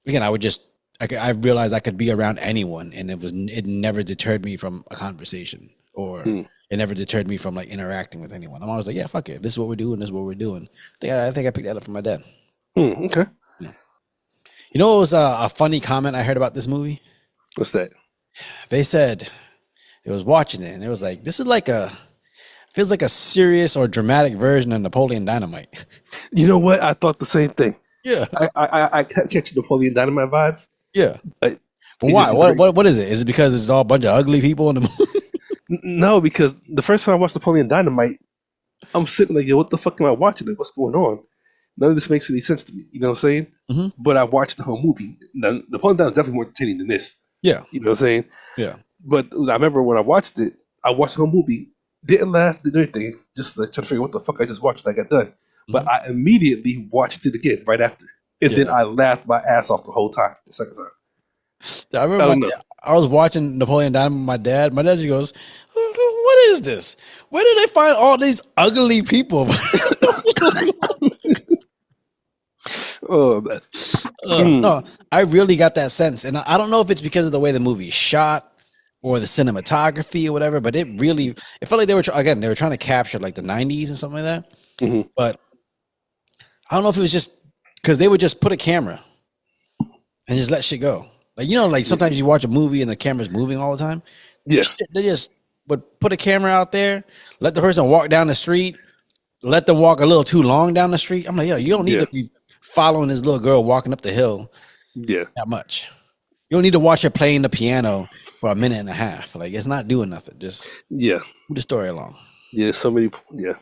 again, I realized I could be around anyone, and it never deterred me from a conversation, or Mm-hmm. it never deterred me from like interacting with anyone. I'm always like, yeah, fuck it, this is what we're doing, this is what we're doing. I think I picked that up from my dad. Okay. Yeah. You know what was a funny comment I heard about this movie? What's that? They said it was watching it and it was like, this is like feels like a serious or dramatic version of Napoleon Dynamite. You know what? I thought the same thing. Yeah. I kept catching Napoleon Dynamite vibes. Yeah. But But it why? just never. What is it? Is it because it's all a bunch of ugly people in the movie? No, because the first time I watched Napoleon Dynamite, I'm sitting like, yo, what the fuck am I watching? Like, what's going on? None of this makes any sense to me. You know what I'm saying? Mm-hmm. But I watched the whole movie. Now, Napoleon Dynamite is definitely more entertaining than this. Yeah. You know what I'm saying? Yeah. But I remember when I watched it, I watched the whole movie, didn't laugh, didn't do anything, just like trying to figure out what the fuck I just watched. I got done. But I immediately watched it again right after. And then Yeah. I laughed my ass off the whole time, the second time. I remember I was watching Napoleon Dynamite with my dad. My dad just goes, "What is this? Where did they find all these ugly people?" Oh, man. No, I really got that sense, and I don't know if it's because of the way the movie shot or the cinematography or whatever, but it felt like they were trying to capture like the '90s and something like that. Mm-hmm. But I don't know if it was just because they would just put a camera and just let shit go. Like, like sometimes you watch a movie and the camera's moving all the time. Yeah. They just would put a camera out there, let the person walk down the street, let them walk a little too long down the street. I'm like, yo, you don't need to be following this little girl walking up the hill that much. You don't need to watch her playing the piano for a minute and a half. Like, it's not doing nothing. Just move the story along. Yeah, so many points in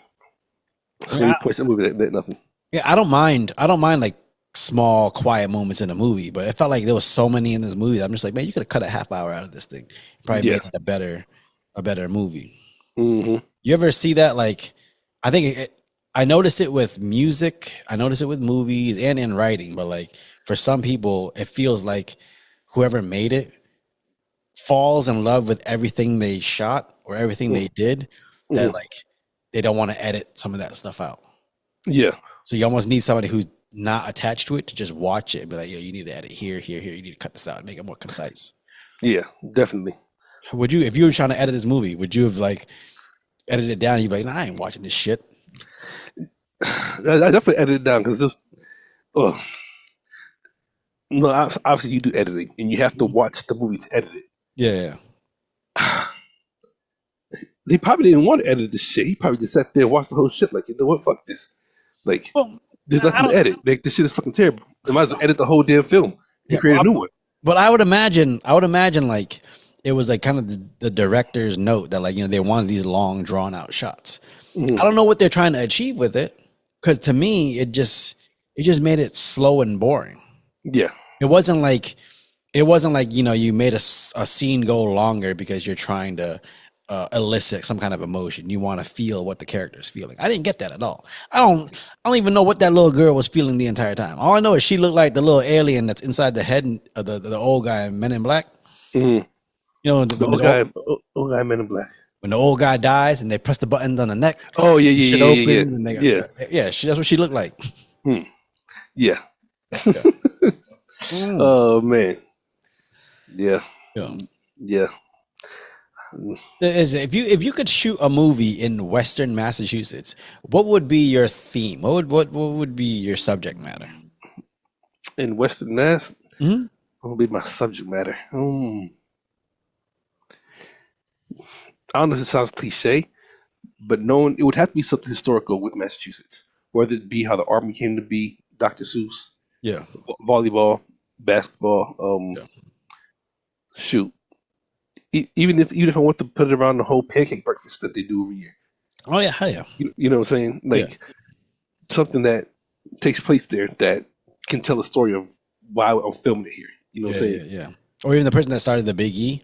the movie that meant nothing. Yeah, I don't mind like small quiet moments in a movie, but it felt like there was so many in this movie. I'm just like, man, you could have cut a half hour out of this thing. Probably made it a better movie. Mm-hmm. You ever see that? Like, I think I noticed it with music. I noticed it with movies and in writing. But like, for some people, it feels like whoever made it falls in love with everything they shot or everything they did. That like they don't want to edit some of that stuff out. Yeah. So you almost need somebody who's not attached to it to just watch it and be like, yo, you need to edit here. You need to cut this out and make it more concise. Yeah, definitely. Would you, if you were trying to edit this movie, would you have like edited it down? And you'd be like, nah, I ain't watching this shit. I definitely edited it down because this. Oh, no, obviously you do editing and you have to watch the movie to edit it. Yeah. They probably didn't want to edit this shit. He probably just sat there and watched the whole shit. Like, you know what? Fuck this. Like, there's nothing to edit. Like, this shit is fucking terrible. They might as well edit the whole damn film and create a new one. But I would imagine like it was like kind of the director's note that like, they wanted these long drawn out shots. I don't know what they're trying to achieve with it, because to me it just made it slow and boring. Yeah. It wasn't like you made a scene go longer because you're trying to elicit some kind of emotion. You want to feel what the character is feeling. I didn't get that at all. I don't even know what that little girl was feeling the entire time. All I know is she looked like the little alien that's inside the head of the old guy in Men in Black. Mm-hmm. You know, The old guy, Men in Black. When the old guy dies and they press the buttons on the neck. Oh yeah, yeah, shit yeah, opens and yeah. that's what she looked like. Yeah. Mm. Oh man. Yeah. Yeah. Yeah. If you could shoot a movie in Western Massachusetts, what would be your theme? What would be your subject matter? In Western Mass, Mm-hmm. what would be my subject matter? I don't know if it sounds cliche, but it would have to be something historical with Massachusetts, whether it be how the Army came to be, Dr. Seuss, Yeah. volleyball, basketball. Yeah. Shoot, even if I want to put it around the whole pancake breakfast that they do every year. Oh yeah, hell yeah. You know what I'm saying? Like something that takes place there that can tell a story of why I'm filming it here. You know what I'm saying? Yeah. Or even the person that started the Big E.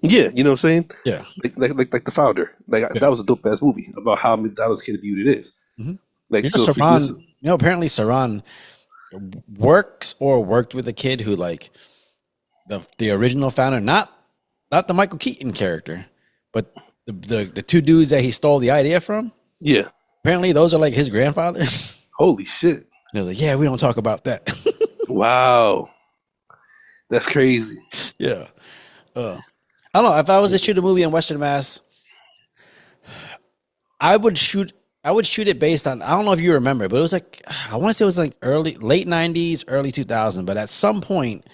Yeah, you know what I'm saying? Yeah. Like the founder. That was a dope ass movie about how McDonald's can be what it is. Mm-hmm. Like apparently Saran worked with a kid who like the original founder, not the Michael Keaton character, but the two dudes that he stole the idea from. Yeah. Apparently those are like his grandfathers. Holy shit. They're like, yeah, we don't talk about that. Wow. That's crazy. Yeah. I don't know. If I was to shoot a movie in Western Mass, I would shoot it based on, I don't know if you remember, but it was like, I want to say it was like late 90s, early 2000s. But at some point,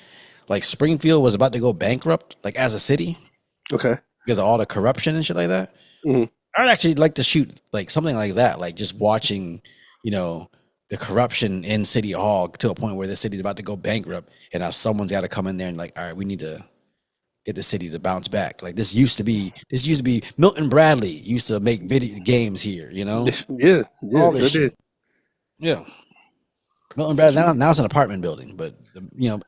like Springfield was about to go bankrupt, like as a city. Okay. Because of all the corruption and shit like that. Mm-hmm. I'd actually like to shoot like something like that, like just watching, the corruption in City Hall to a point where the city's about to go bankrupt, and now someone's got to come in there and like, all right, we need to get the city to bounce back. Like this used to be Milton Bradley used to make video games here, Yeah. All this shit. Yeah. Milton Bradley now it's an apartment building, but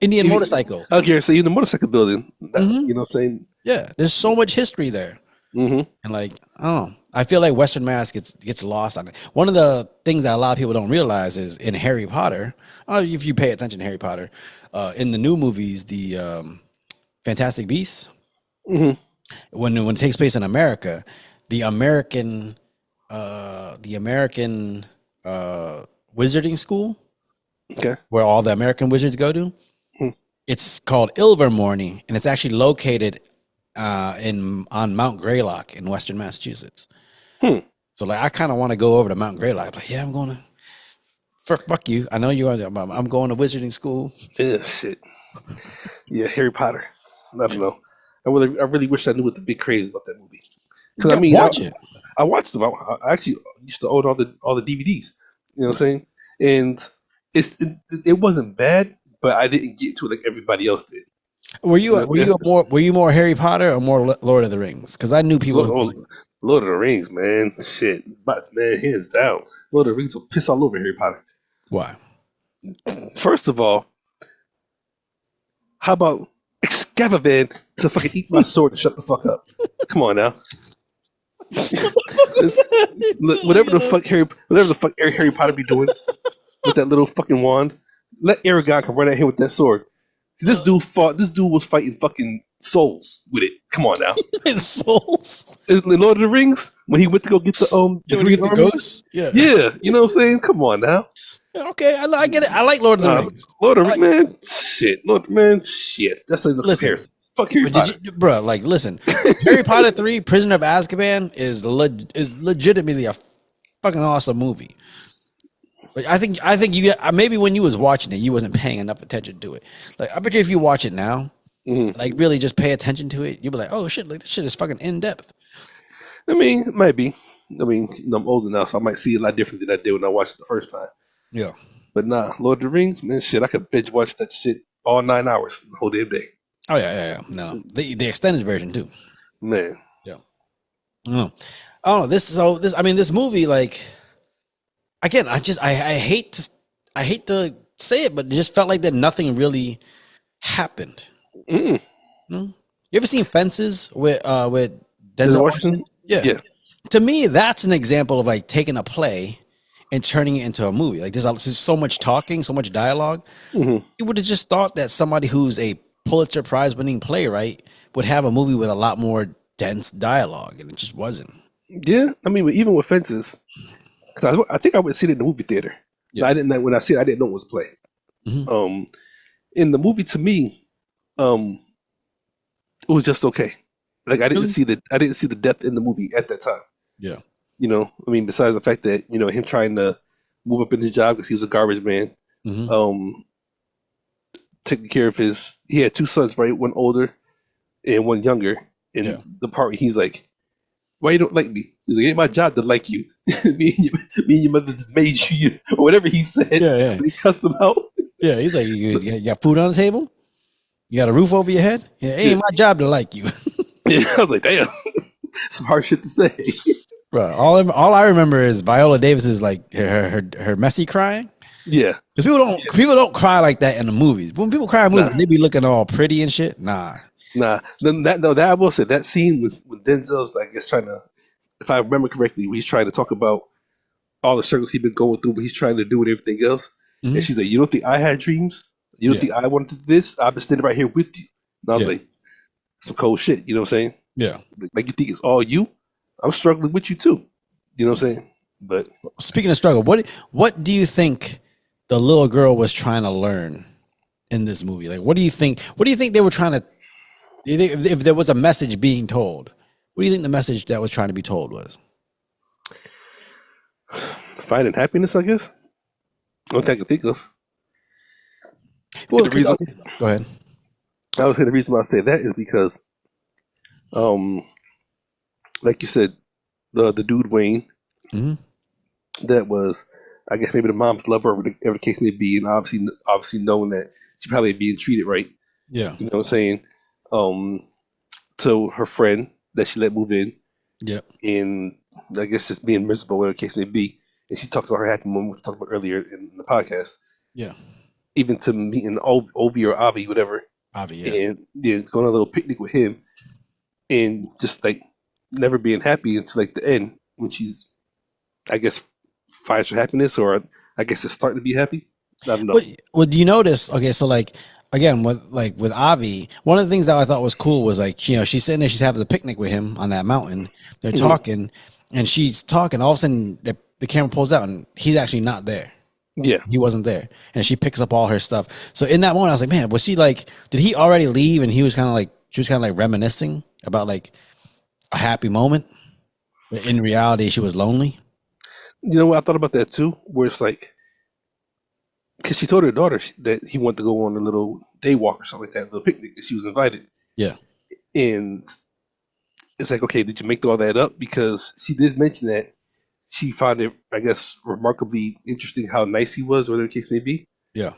Indian motorcycle. Okay, so in the motorcycle building, you know what I'm saying? Yeah, there's so much history there. Mm-hmm. And like, I don't know. I feel like Western Mass gets lost on it. One of the things that a lot of people don't realize is in Harry Potter, if you pay attention to Harry Potter, in the new movies, the Fantastic Beasts, when it takes place in America, the American wizarding school, okay, where all the American wizards go to, it's called Ilvermorny, and it's actually located on Mount Greylock in Western Massachusetts. So like I kind of want to go over to Mount Greylock. Like, yeah, I'm going to fuck you. I know you are. I'm going to wizarding school. Yeah, shit. Yeah, Harry Potter. I don't know. I really wish I knew what the big craze about that movie. Because watch it. I watched them. I actually used to own all the DVDs. You know what I'm saying? And it wasn't bad, but I didn't get to it like everybody else did. Were you more Harry Potter or more Lord of the Rings? Because I knew people. Lord of the Rings, man, shit, but man, hands down, Lord of the Rings will piss all over Harry Potter. Why? First of all, how about Excavavan to fucking eat my sword and shut the fuck up? Come on now. Whatever the fuck Harry Potter be doing with that little fucking wand, let Aragorn come right at him with that sword. This dude was fighting fucking souls with it. Come on now. In Souls? In Lord of the Rings, when he went to go get the ghosts? Yeah. Yeah, you know what I'm saying? Come on now. Okay, I get it. I like Lord of the Rings. Lord of the Rings, man, shit. That's like the comparison. Fuck Harry Potter. Bro, like, listen. Harry Potter 3, Prisoner of Azkaban is legitimately a fucking awesome movie. But I think you maybe when you was watching it, you wasn't paying enough attention to it. Like, I bet you if you watch it now, like really just pay attention to it, you'll be like, oh shit, like this shit is fucking in depth. I mean, it might be. I mean, I'm older now, so I might see a lot different than I did when I watched it the first time. Yeah. But nah, Lord of the Rings, man, shit, I could binge watch that shit all 9 hours the whole damn day. Oh yeah. No, the extended version too. Man. Yeah. No. Oh, this movie, like, again, I hate to say it, but it just felt like that nothing really happened. Mm. No? You ever seen Fences with Denzel Washington. Washington. Yeah. Yeah. To me, that's an example of like taking a play and turning it into a movie. Like there's so much talking, so much dialogue. Hmm. You would have just thought that somebody who's a Pulitzer Prize winning playwright would have a movie with a lot more dense dialogue, and it just wasn't. Yeah. I mean, even with Fences, because I think I would see it in the movie theater. Yeah. I didn't know when I see it, I didn't know it was a play. Mhm. In the movie, to me, um, it was just okay. Like I didn't Really? see the depth in the movie at that time. Yeah. You know, I mean, besides the fact that him trying to move up in his job because he was a garbage man, Mhm. taking care of he had two sons, right? One older and one younger. And Yeah. the part where he's like, "Why you don't like me?" He's like, "It ain't my job to like you. Me and your mother just made you," or whatever he said. Yeah, yeah. When he cussed him out. Yeah. He's like, you got food on the table? You got a roof over your head? Yeah, it ain't my job to like you. Yeah, I was like, "Damn, some hard shit to say." Bro, all I remember is Viola Davis is like her messy crying. Yeah, Because people don't cry like that in the movies. When people cry in movies, they be looking all pretty and shit. Nah. nah. That I will say that scene was when Denzel's, I guess, trying to, if I remember correctly, he's trying to talk about all the struggles he's been going through, but he's trying to do and everything else. Mhm. And she's like, "You don't think I had dreams? You don't Yeah. think I wanted to do this? I've been standing right here with you." And I was Yeah. like, some cold shit. You know what I'm saying? Yeah. Like you think it's all you? I'm struggling with you too. You know what I'm saying? But Speaking of struggle, what do you think the little girl was trying to learn in this movie? Like, what do you think? What do you think they were trying to? Do you think if there was a message being told, what do you think the message that was trying to be told was? finding happiness, I guess. Only thing I can think of. Well, The reason, go ahead. I would say the reason why I say that is because, um, like you said, the dude Wayne, Mhm. that was, I guess maybe the mom's lover, whatever the case may be, and obviously knowing that she probably ain't being treated right. Yeah. You know what I'm saying? To her friend that she let move in, Yep. and I guess just being miserable, whatever the case may be. And she talks about her happy moment we talked about earlier in the podcast. Yeah. Even to meeting Ovi or Avi, whatever, Avi. Yeah. and going on a little picnic with him, and just like never being happy until like the end when she's, I guess, finds her happiness, or I guess it's starting to be happy. I don't know. Well, do you notice? Okay, so like again, with Avi, one of the things that I thought was cool was like she's sitting there, she's having the picnic with him on that mountain. They're talking, and she's talking. All of a sudden, the camera pulls out, and he's actually not there. Yeah, He wasn't there, and she picks up all her stuff. So in that moment, I was like, man, was she like? Did he already leave? And he was kind of like, she was kind of like reminiscing about like a happy moment, but in reality, she was lonely. you know what? I thought about that too, where it's like, because she told her daughter that he wanted to go on a little day walk or something like that, a little picnic, and she was invited. Yeah. And it's like, okay, did you make all that up? Because she did mention that she found it, I guess, remarkably interesting how nice he was, whatever the case may be. Yeah.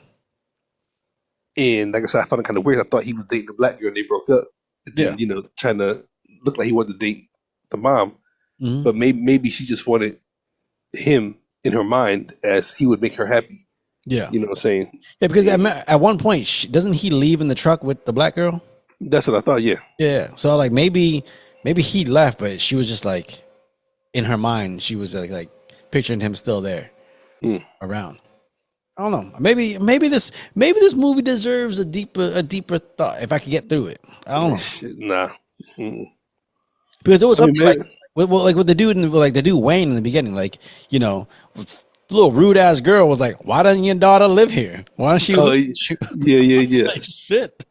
And like I said, I found it kind of weird. I thought he was dating a black girl and they broke up. And then, Yeah. trying to look like he wanted to date the mom. Mhm. But maybe she just wanted him in her mind as he would make her happy. Yeah. You know what I'm saying? Yeah, because at one point, doesn't he leave in the truck with the black girl? That's what I thought, yeah. Yeah. So like maybe he left, but she was just like in her mind, she was like picturing him still there around. I don't know. Maybe this movie deserves a deeper thought if I could get through it. I don't know. Shit, nah. Mm. Because it was I mean, something like with the dude the dude Wayne in the beginning, like, the little rude ass girl was like, "Why doesn't your daughter live here? Why don't she?" Oh, live yeah. like, shit.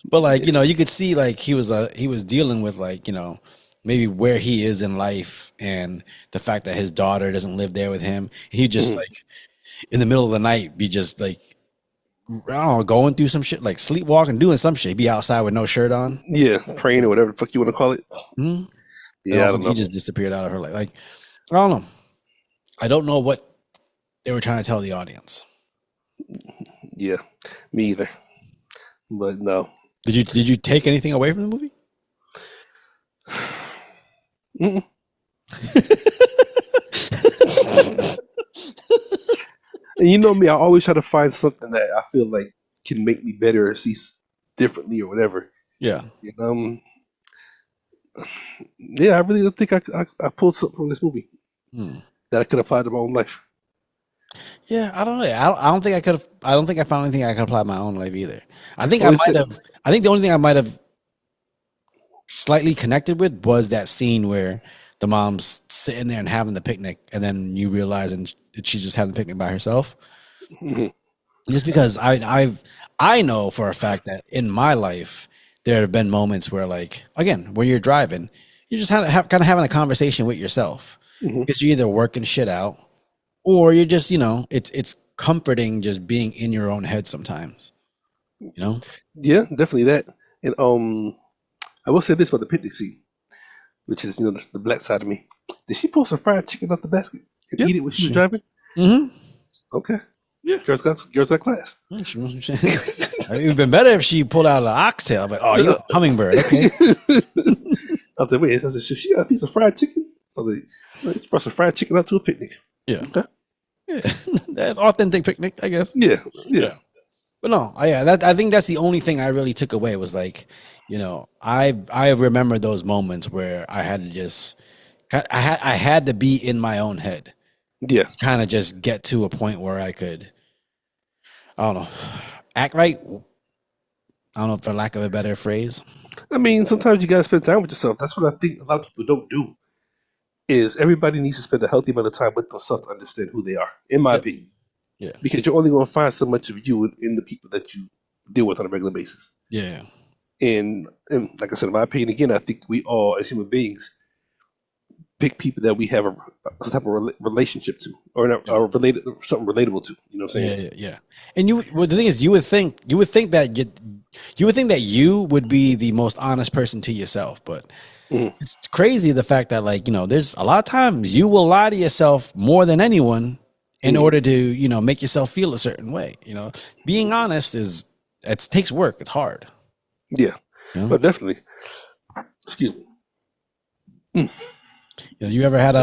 But like, you could see like he was dealing with like, maybe where he is in life and the fact that his daughter doesn't live there with him. And he just like in the middle of the night be just like, I don't know, going through some shit, like sleepwalking, doing some shit. He'd be outside with no shirt on. Yeah, praying or whatever the fuck you want to call it. Mm-hmm. Yeah, I don't know. He just disappeared out of her life. Like, I don't know. I don't know what they were trying to tell the audience. Yeah, me either. But no. Did you take anything away from the movie? Mm-mm. And you know me, I always try to find something that I feel like can make me better or see differently or whatever. Yeah. And, Yeah, I really don't think I pulled something from this movie Hmm. that I could apply to my own life. Yeah, I don't know. I don't think I could have. I don't think I found anything I could apply to my own life either. I think I Only might thing, have. I think the only thing I might have slightly connected with was that scene where the mom's sitting there and having the picnic, and then you realize and she's just having the picnic by herself. mhm, Just because I know for a fact that in my life there have been moments where, like, again, when you're driving, you just kind of having a conversation with yourself mhm. because you're either working shit out or you're just, it's comforting just being in your own head sometimes, you know. Yeah, definitely that. And I will say this about the picnic scene, which is the black side of me. Did she pull some fried chicken out the basket and Yep. eat it when she was driving? Mm-hmm. Okay, Yeah. girls got class. It would been better if she pulled out an oxtail. But oh, you a hummingbird? Okay. I was like, wait, I said, she got a piece of fried chicken? I was like, let's brought some fried chicken out to a picnic. Yeah. Okay. Yeah. That's authentic picnic, I guess. Yeah. But no, I think that's the only thing I really took away was, like, I remember those moments where I had to just I had to be in my own head, Yeah. kind of just get to a point where I could, I don't know, act right. I don't know, for lack of a better phrase. I mean, sometimes you gotta spend time with yourself. That's what I think a lot of people don't do. Is everybody needs to spend a healthy amount of time with themselves to understand who they are, in my Yeah. opinion. Yeah. Because you're only going to find so much of you in the people that you deal with on a regular basis. Yeah. And like I said, in my opinion, again, I think we all, as human beings, pick people that we have a type of relationship to, or related, something relatable to. You know what I'm saying? Yeah. And the thing is, you would think that you would be the most honest person to yourself, but Mhm. it's crazy the fact that, like, there's a lot of times you will lie to yourself more than anyone in order to, make yourself feel a certain way. Being honest takes work. It's hard. Yeah, but definitely. Excuse me. You ever had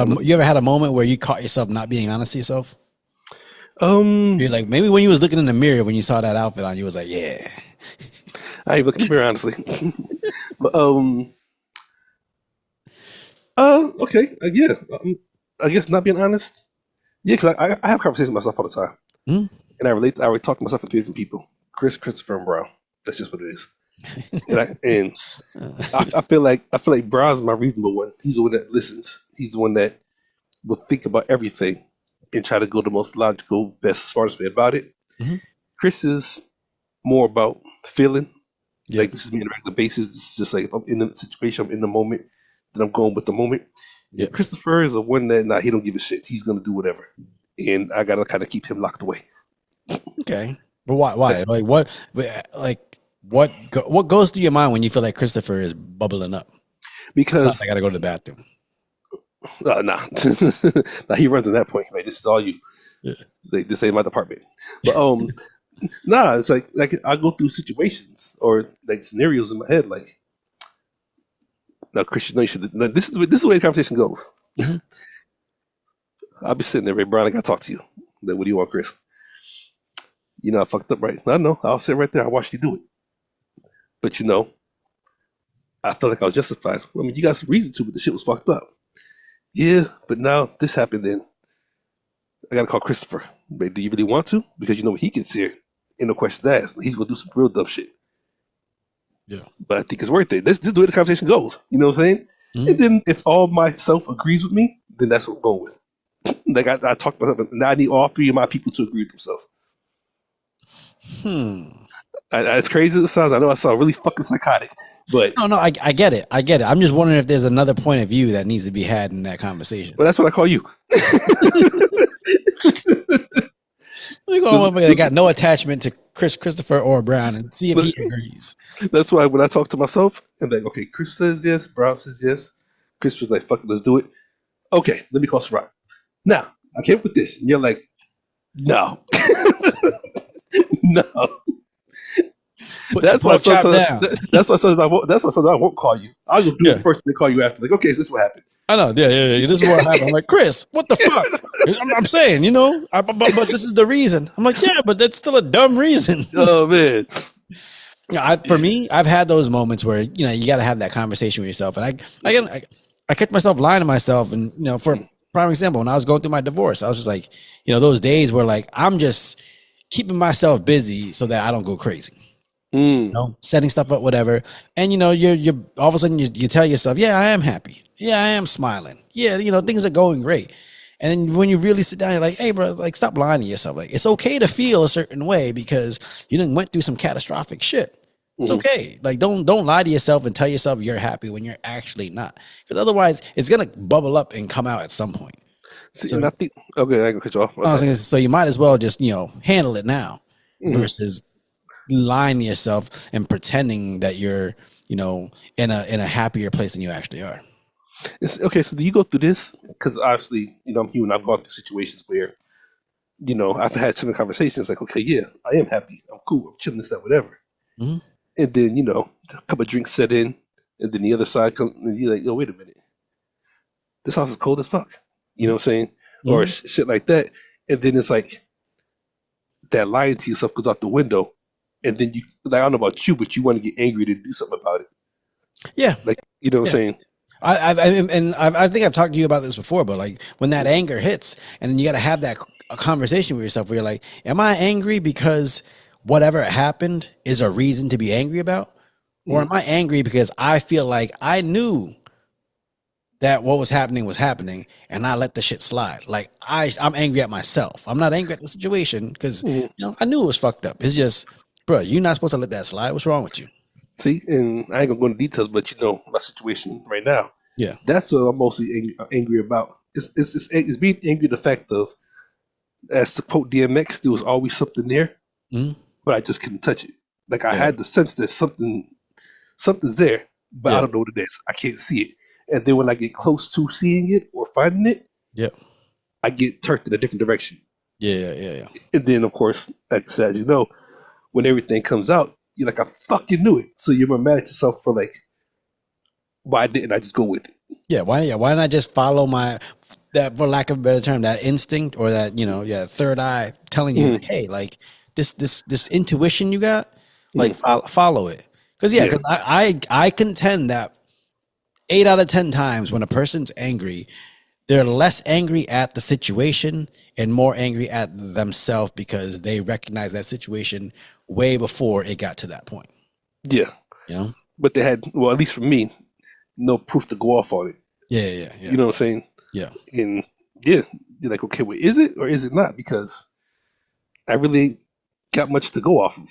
a moment where you caught yourself not being honest to yourself? You're like, maybe when you was looking in the mirror when you saw that outfit on, you was like, yeah. I ain't looking in the mirror, honestly. But okay, yeah. I guess not being honest. Yeah, because I have conversations with myself all the time, and I relate. I already talk to myself with three different people: Chris, Christopher, and Brown. That's just what it is. And I feel like Brown's my reasonable one. He's the one that listens. He's the one that will think about everything and try to go the most logical, best, smartest way about it. Chris is more about feeling. Yeah. Like, this is me on a regular basis. It's just like, if I'm in the situation, I'm in the moment, then I'm going with the moment. Yeah. Christopher is a one that he don't give a shit. He's gonna do whatever, and I gotta kind of keep him locked away. Okay, but why? Like, what? What goes through your mind when you feel like Christopher is bubbling up? Because I gotta go to the bathroom. nah, nah, he runs in that point. Right, this is all you. Yeah. Like, this ain't my department. But nah, it's like I go through situations or like scenarios in my head. Like, now, Christian, no, you should. No, this is the way the conversation goes. I'll be sitting there, Ray Brown. I gotta talk to you. Like, what do you want, Chris? I fucked up, right? I know. I'll sit right there. I watched you do it. But I felt like I was justified. I mean, you got some reason to, but the shit was fucked up. Yeah, but now this happened. Then I gotta call Christopher. But do you really want to? Because what he can see it. Ain't no questions asked. He's gonna do some real dumb shit. Yeah. But I think it's worth it. This is the way the conversation goes. You know what I'm saying? And then if all myself agrees with me, then that's what I'm going with. Like, I talked about myself, and now I need all three of my people to agree with themselves. As crazy as it sounds, I know I sound really fucking psychotic, but No, I get it. I'm just wondering if there's another point of view that needs to be had in that conversation. that's what I call you. They got no attachment to Christopher or Brown, and see if he agrees. That's why when I talk to myself, I'm like, okay, Chris says yes, Brown says yes. Chris was like, fuck it, let's do it. Okay, let me call Ciroc. Now, I came up with this, and you're like, no. No. That's why sometimes I won't call you. I'll just do it first and then call you after. Like, okay, is this what happened? I know, yeah. This is what happened. I'm like, Chris, what the fuck? I'm saying, but this is the reason. I'm like, yeah, but that's still a dumb reason. Oh man. For me, I've had those moments where you got to have that conversation with yourself, and I catch myself lying to myself, and for prime example, when I was going through my divorce, I was just like, those days where like I'm just keeping myself busy so that I don't go crazy. Setting stuff up, whatever. And you're all of a sudden you tell yourself, yeah, I am happy. Yeah, I am smiling. Yeah, things are going great. And then when you really sit down, you're like, hey, bro, like stop lying to yourself. Like it's okay to feel a certain way because you didn't went through some catastrophic shit. It's okay. Like don't lie to yourself and tell yourself you're happy when you're actually not. Because otherwise it's gonna bubble up and come out at some point. See, so, and I think okay, I can cut you off. Okay. So you might as well just handle it now versus lying to yourself and pretending that you're in a happier place than you actually are. Okay, so do you go through this? Because obviously, I'm human. I've gone through situations where, I've had similar conversations like, okay, yeah, I am happy. I'm cool. I'm chilling, this, that, whatever. And then, a couple of drinks set in, and then the other side comes, and you're like, oh, wait a minute. This house is cold as fuck. You know what I'm saying? Or shit like that. And then it's like that lying to yourself goes out the window. And then I don't know about you, but you want to get angry to do something about it. Yeah. Like, you know what I'm saying? I think I've talked to you about this before, but like when that anger hits and then you got to have that conversation with yourself where you're like, am I angry because whatever happened is a reason to be angry about? Or am I angry because I feel like I knew that what was happening and I let the shit slide? Like I'm angry at myself. I'm not angry at the situation because I knew it was fucked up. It's just, bro, you're not supposed to let that slide. What's wrong with you? See, and I ain't gonna go into details, but my situation right now. Yeah, that's what I'm mostly angry about. It's being angry at the fact of, as to quote DMX, there was always something there, but I just couldn't touch it. Like I had the sense that something's there, but I don't know what it is. I can't see it. And then when I get close to seeing it or finding it, I get turned in a different direction. Yeah. And then of course, like I said, when everything comes out, you're like, I fucking knew it. So you're mad at yourself for like, why didn't I just go with it? Yeah, why didn't I just follow that, for lack of a better term, that instinct or that, third eye telling you, hey, like this intuition you got, like follow it. Because I contend that 8 out of 10 times when a person's angry, they're less angry at the situation and more angry at themselves because they recognize that situation way before it got to that point. Yeah. But they had, well, at least for me, no proof to go off on it. Yeah. You know what I'm saying? Yeah. And you're like, okay, well, is it or is it not? Because I really ain't got much to go off of.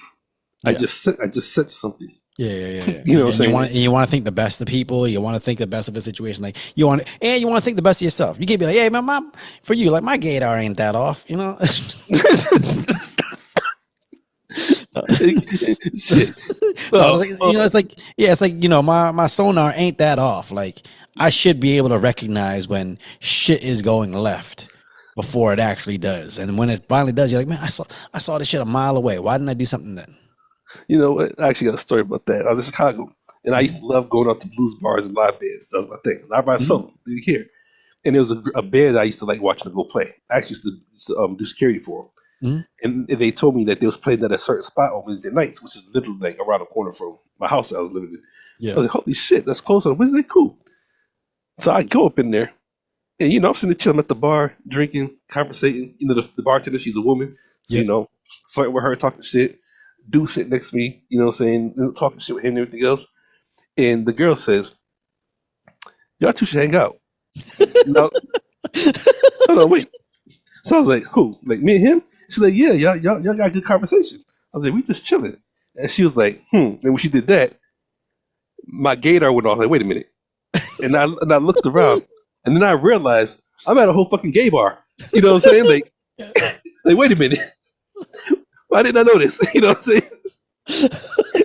I just said something. Yeah. You know what I'm saying? You want to think the best of people. You want to think the best of a situation. Like you want to think the best of yourself. You can't be like, hey, man, for you, like my gaydar ain't that off. Shit. It's like my sonar ain't that off. Like I should be able to recognize when shit is going left before it actually does. And when it finally does, you're like, man, I saw this shit a mile away. Why didn't I do something then? You know what? I actually got a story about that. I was in Chicago, and I used to love going out to blues bars and live bands. That was my thing. Live by solo, did you hear? And there was a band I used to like watching to go play. I actually used to do security for them. And they told me that they was playing at a certain spot on Wednesday nights, which is literally like around the corner from my house I was living in. Yeah. I was like, holy shit, that's close on Wednesday? Cool. So I go up in there, and I'm sitting there chilling at the bar, drinking, conversating. The bartender, she's a woman. So, flirting with her, talking shit. Dude sitting next to me, talking shit with him and everything else. And the girl says, y'all two should hang out. Hold on, wait. So I was like, who? Like me and him? She's like, yeah, y'all got a good conversation. I was like, we just chilling. And she was like, And when she did that, my gaydar went off. Like, wait a minute. And I looked around, and then I realized I'm at a whole fucking gay bar. You know what I'm saying? Like, like wait a minute. Why didn't I know this? You know what I'm saying?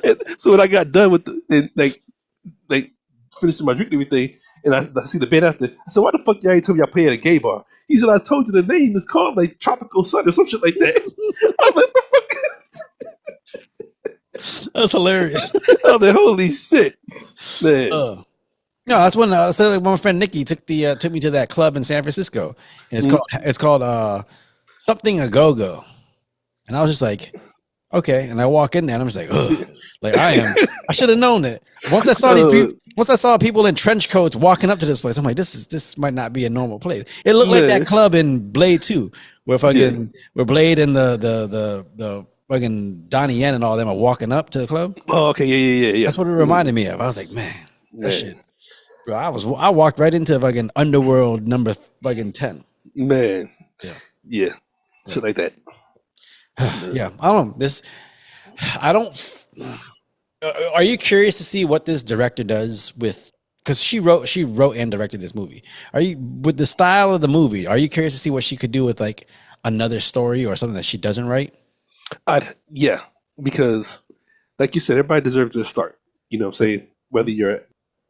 And so when I got done with finishing my drink and everything, and I see the band after, I said, why the fuck y'all ain't told me y'all play at a gay bar? He said, I told you the name is called like Tropical Sun or some shit like that. I was like, what the fuck? That's hilarious. I was like, holy shit. Man. No, that's when my friend Nikki took me to that club in San Francisco, and it's called something a go-go. And I was just like, Okay, and I walk in there and I'm just like, ugh, like I should have known it. Once I saw people in trench coats walking up to this place, I'm like, this might not be a normal place. It looked like that club in Blade 2, where where Blade and the fucking Donnie Yen and all them are walking up to the club. Oh, okay, yeah. That's what it reminded me of. I was like, man, that shit. Bro, I walked right into fucking Underworld number fucking 10. Man. Yeah. Shit like that. Yeah, I don't know. Are you curious to see what this director does with? Because she wrote and directed this movie. Are you with the style of the movie? Are you curious to see what she could do with like another story or something that she doesn't write? Yeah, because like you said, everybody deserves their start. You know what I'm saying? Whether you're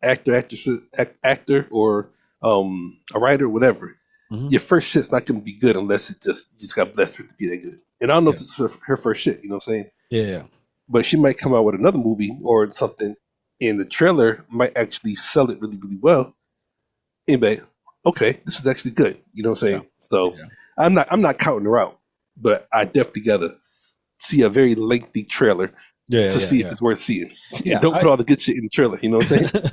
actor or a writer, whatever. Mm-hmm. Your first shit's not going to be good unless you just got blessed for it to be that good. And I don't know if this is her first shit, you know what I'm saying? Yeah. But she might come out with another movie or something, and the trailer might actually sell it really, really well. Anyway, okay, this is actually good, you know what I'm saying? Yeah. So I'm not counting her out, but I definitely gotta see a very lengthy trailer to see if it's worth seeing. Yeah, don't put all the good shit in the trailer, you know what I'm saying?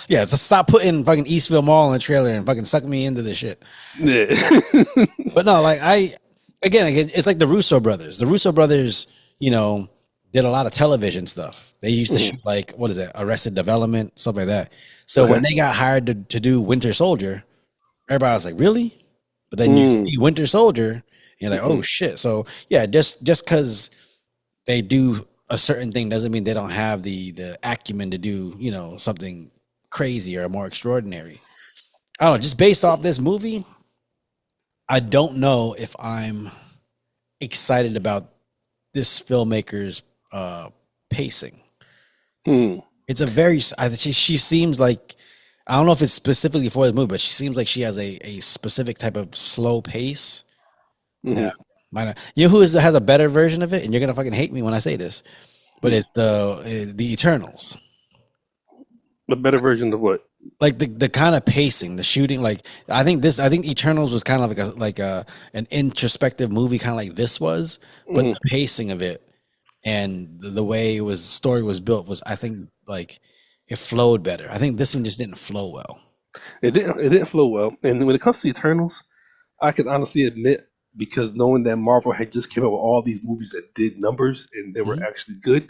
Yeah, so stop putting fucking Eastville Mall in the trailer and fucking suck me into this shit. Yeah. But no, like again, it's like the Russo brothers. The Russo brothers, you know, did a lot of television stuff. They used to shoot like, what is it, Arrested Development, stuff like that. So when they got hired to do Winter Soldier, everybody was like, really? But then you see Winter Soldier, and you're like, oh shit. So yeah, just because they do a certain thing doesn't mean they don't have the acumen to do, you know, something crazy or more extraordinary. I don't know, just based off this movie, I don't know if I'm excited about this filmmaker's pacing. It's a very she seems like, I don't know if it's specifically for the movie, but she seems like she has a specific type of slow pace. Yeah. You know who has a better version of it, and you're gonna fucking hate me when I say this, but it's the Eternals. A better version of what? Like the kind of pacing, the shooting. Like I think Eternals was kind of like an introspective movie, kind of like this was, but the pacing of it and the way the story was built was, I think, like it flowed better. I think this one just didn't flow well. It didn't flow well. And when it comes to Eternals, I can honestly admit, because knowing that Marvel had just came out with all these movies that did numbers and they were actually good,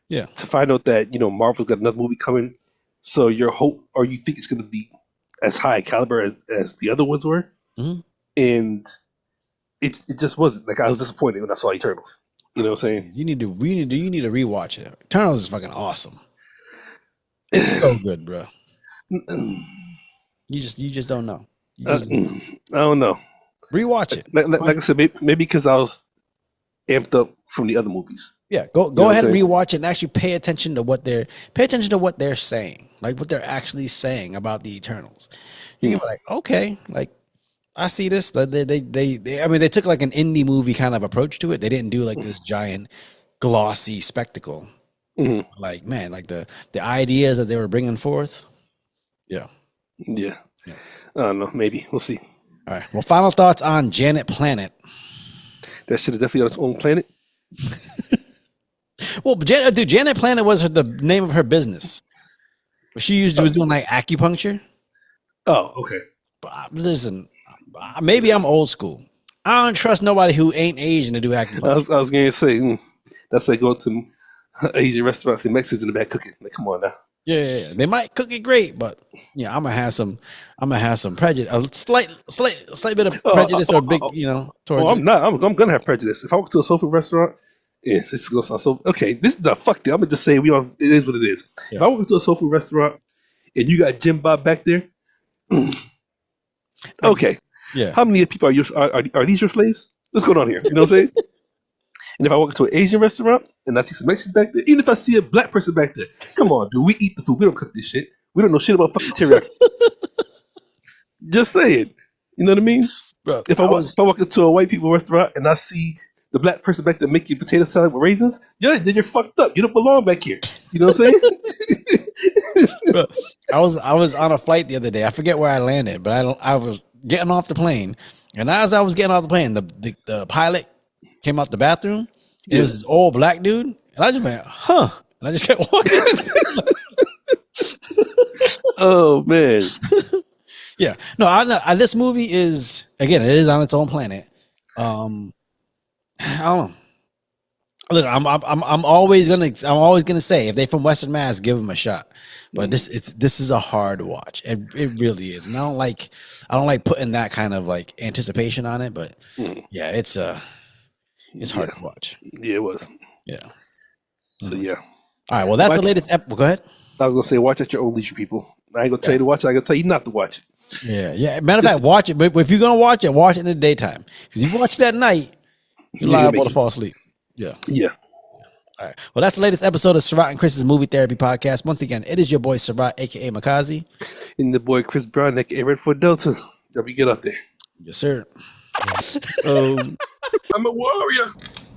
to find out that, you know, Marvel's got another movie coming, so your hope, or you think it's going to be as high caliber as the other ones were, and it just wasn't. Like, I was disappointed when I saw Eternals. You know what I'm saying? You need to rewatch it. Eternals is fucking awesome. It's so good, bro. You just don't know. I don't know. Rewatch it. Like I said, maybe because I was amped up from the other movies. Yeah, go ahead and rewatch it and actually pay attention to what they're saying, like what they're actually saying about the Eternals. You can be like, okay, like I see this. They I mean, they took like an indie movie kind of approach to it. They didn't do like this giant glossy spectacle. Like, man, like the ideas that they were bringing forth. Yeah. I don't know. Maybe we'll see. All right. Well, final thoughts on Janet Planet. That shit is definitely on its own planet. Well, Janet Planet was the name of her business. She was doing like acupuncture. Oh, okay. But listen, maybe I'm old school. I don't trust nobody who ain't Asian to do acupuncture. I was going to say, that's like going to Asian restaurants and Mexicans in the back cooking. Like, come on now. Yeah. They might cook it great, but yeah, I'm gonna have some prejudice, a slight bit of prejudice or big, you know, towards I'm not. I'm gonna have prejudice. If I walk to a soul food restaurant, this is gonna sound so okay. This is the fuck thing. I'm gonna just say it is what it is. Yeah. If I walk into a soul food restaurant and you got Jim Bob back there, okay. Yeah. How many people are these your slaves? What's going on here? You know what I'm saying? And if I walk into an Asian restaurant and I see some Mexicans back there, even if I see a black person back there, come on, dude, we eat the food. We don't cook this shit. We don't know shit about fucking teriyaki. Just saying. You know what I mean? Bro, if I walk into a white people restaurant and I see the black person back there making potato salad with raisins, then you're fucked up. You don't belong back here. You know what I'm saying? Bro, I was on a flight the other day. I forget where I landed, but I was getting off the plane, and as I was getting off the plane, the pilot came out the bathroom It was this old black dude, and I just went, huh? And I just kept walking. Oh man. Yeah. No, this movie is, again, it is on its own planet. I don't know. Look, I'm always gonna say if they from Western Mass, give them a shot. But this is a hard watch. It really is, and I don't like putting that kind of like anticipation on it. But yeah, it's hard to watch. Yeah, it was. Yeah. So yeah. All right. Well, that's the latest episode. Go ahead. I was gonna say, watch at your own leisure, people. I ain't gonna tell you to watch it. I ain't gonna tell you not to watch it. Yeah, yeah. Matter of fact, watch it. But if you're gonna watch it in the daytime. Because if you watch it at night, you're liable to fall asleep. Yeah. Yeah. All right. Well, that's the latest episode of Sarat and Chris's Movie Therapy Podcast. Once again, it is your boy Sarat, aka Makazi. And the boy Chris Brown, aka Red for Delta. Let me get out there. Yes, sir. I'm a warrior.